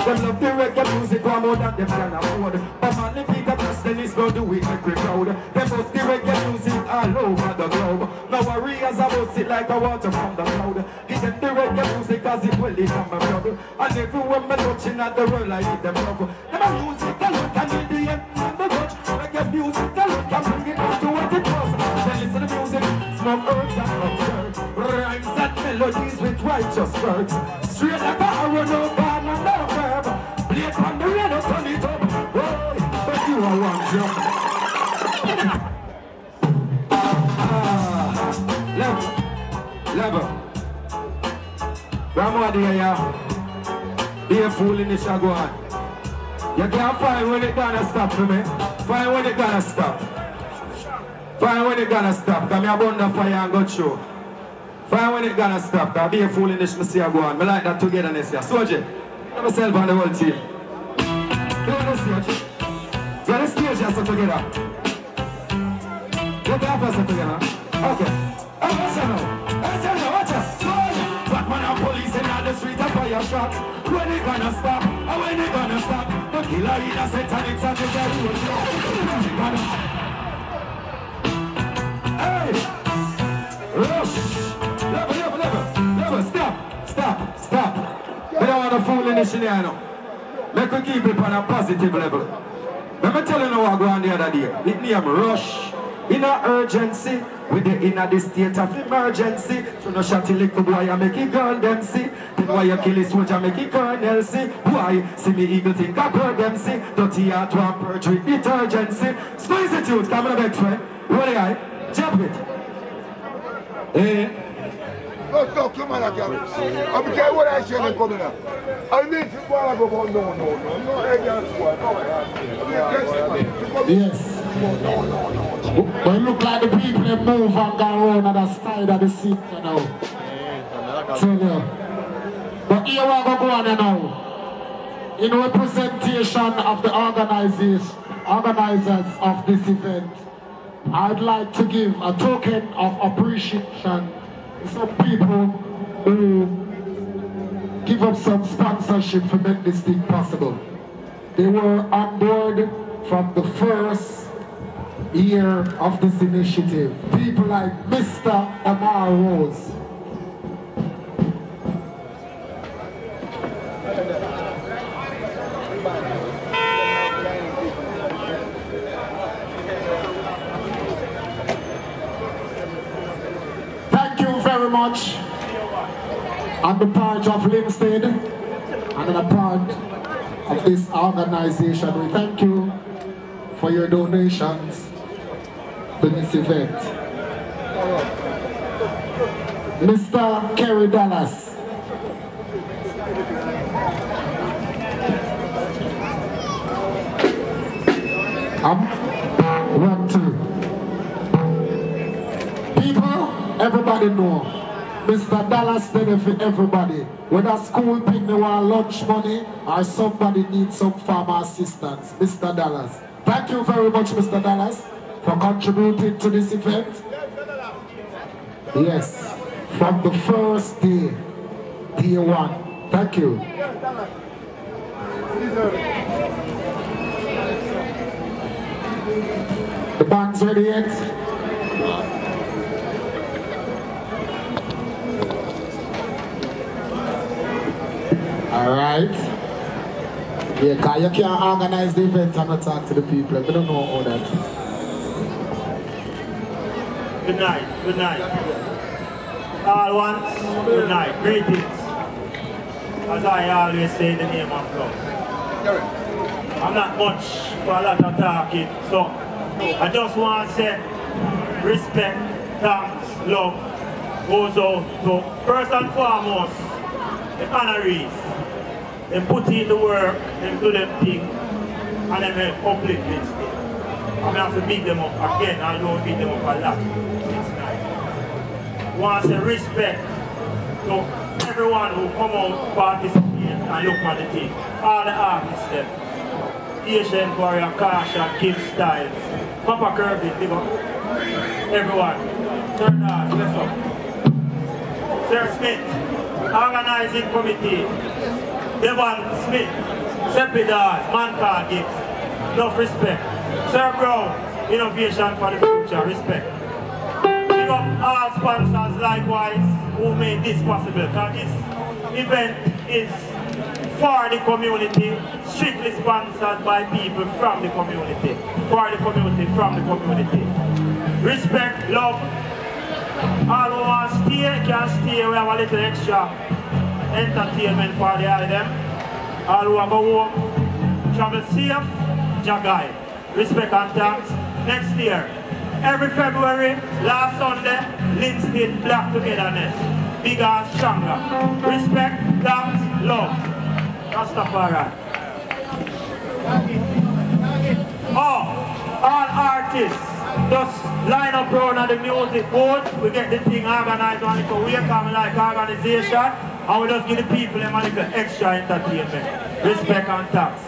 Them love the reggae music one more than them can afford. But man, if you got us, then it's gonna do it every crowd. Them both the reggae music all over the globe. Now warriors about it like a water from the cloud. Give them the reggae music as it will from my blood. And everywhere me touching at the world, I need them love. Them a music alone can lead the end and the touch. Reggae music alone can bring it back to what it was. Then listen to the music, smoke herbs and observe. Rhymes and melodies with righteous words. Straight like a arrow, no band and no verb. Play it on the radio, turn it up. Boy, but you are one jump. Level. From what do you be a fool in the shaguan. You can't find when it gonna stop for me. Find when it gonna stop. Find when it gonna stop. Come here, burn the fire and go through. Find when it gonna stop. Cause be a fool in this shaguan. I like that togetherness here. Soldier, get myself on the whole team. Get on the stage. Get the stage here so together. Get the person together. Okay. Watch out now. Watch out. Batman and police in the street and fire shots. When it gonna stop? When it gonna stop? The killer in a satanic and the guy. Hey! Rush! Level, stop. We don't want to fool in this scenario now. Make we keep it on a positive level. Let me tell you now what I go on the other day. It name Rush. In a urgency, with the inner the state of emergency. So no shot little boy, I make it girl them see. Then why you kill a soldier, make it colonel see. Why? See me eagle think I bird them see. Dirty heart one perjury detergency. Squeeze it youth, come on the next way. What the guy? Jump it. No, stop, come on, Gary. I'm getting what I said coming up. I need to go and go, no, yes. But it look like the people that move and go around on the side of the seat, you know. So, yeah. But here we go on now. In representation of the organizers of this event, I'd like to give a token of appreciation to some people who give up some sponsorship to make this thing possible. They were on board from the first year of this initiative. People like Mr. Omar Rose. Thank you very much on the part of Linstead and on the part of this organization. We thank you for your donations to this event. Mr. Kerry Dallas. One, two. People, everybody know. Mr. Dallas benefit everybody. Whether school pick me want lunch money or somebody needs some farmer assistance. Mr. Dallas. Thank you very much, Mr. Dallas, for contributing to this event. Yes, from the first day, day one. Thank you. The band's ready yet? Alright. Yeah, because you can't organize the event and not talk to the people. We don't know all that. Good night, good night. All once, good night. Greetings. As I always say in the name of love. I'm not much for a lot of talking, so I just want to say respect, thanks, love goes out to first and foremost the honorees. They put in the work, they do them thing, and they make uplift Linstead. I'm going to have to beat them up again, I don't beat them up a lot. It's nice. I want to say respect to everyone who come out, participate, and look at the thing. All the artists them. Asian Warrior, Kasha, Kim Styles, Papa Kirby, big up. Everyone. Third dance, let's up. Sir Smith, organizing committee. Devon Smith, Sepidars, Mancar Gibbs, enough respect. Sir Brown, innovation for the future, respect. Big up all sponsors likewise who made this possible, because this event is for the community, strictly sponsored by people from the community, for the community, from the community. Respect, love. All who want to stay can stay, we have a little extra entertainment for the item. All who are going home, travel safe, Jagai. Respect and thanks. Next year, every February, last Sunday, Linstead Black Togetherness. Bigger and stronger. Respect, thanks, love. Rastafari. Oh, all artists, just line up around at the music board. We get the thing organized on it, so we come like organization. And we just give the people them a little extra entertainment. Respect and thanks.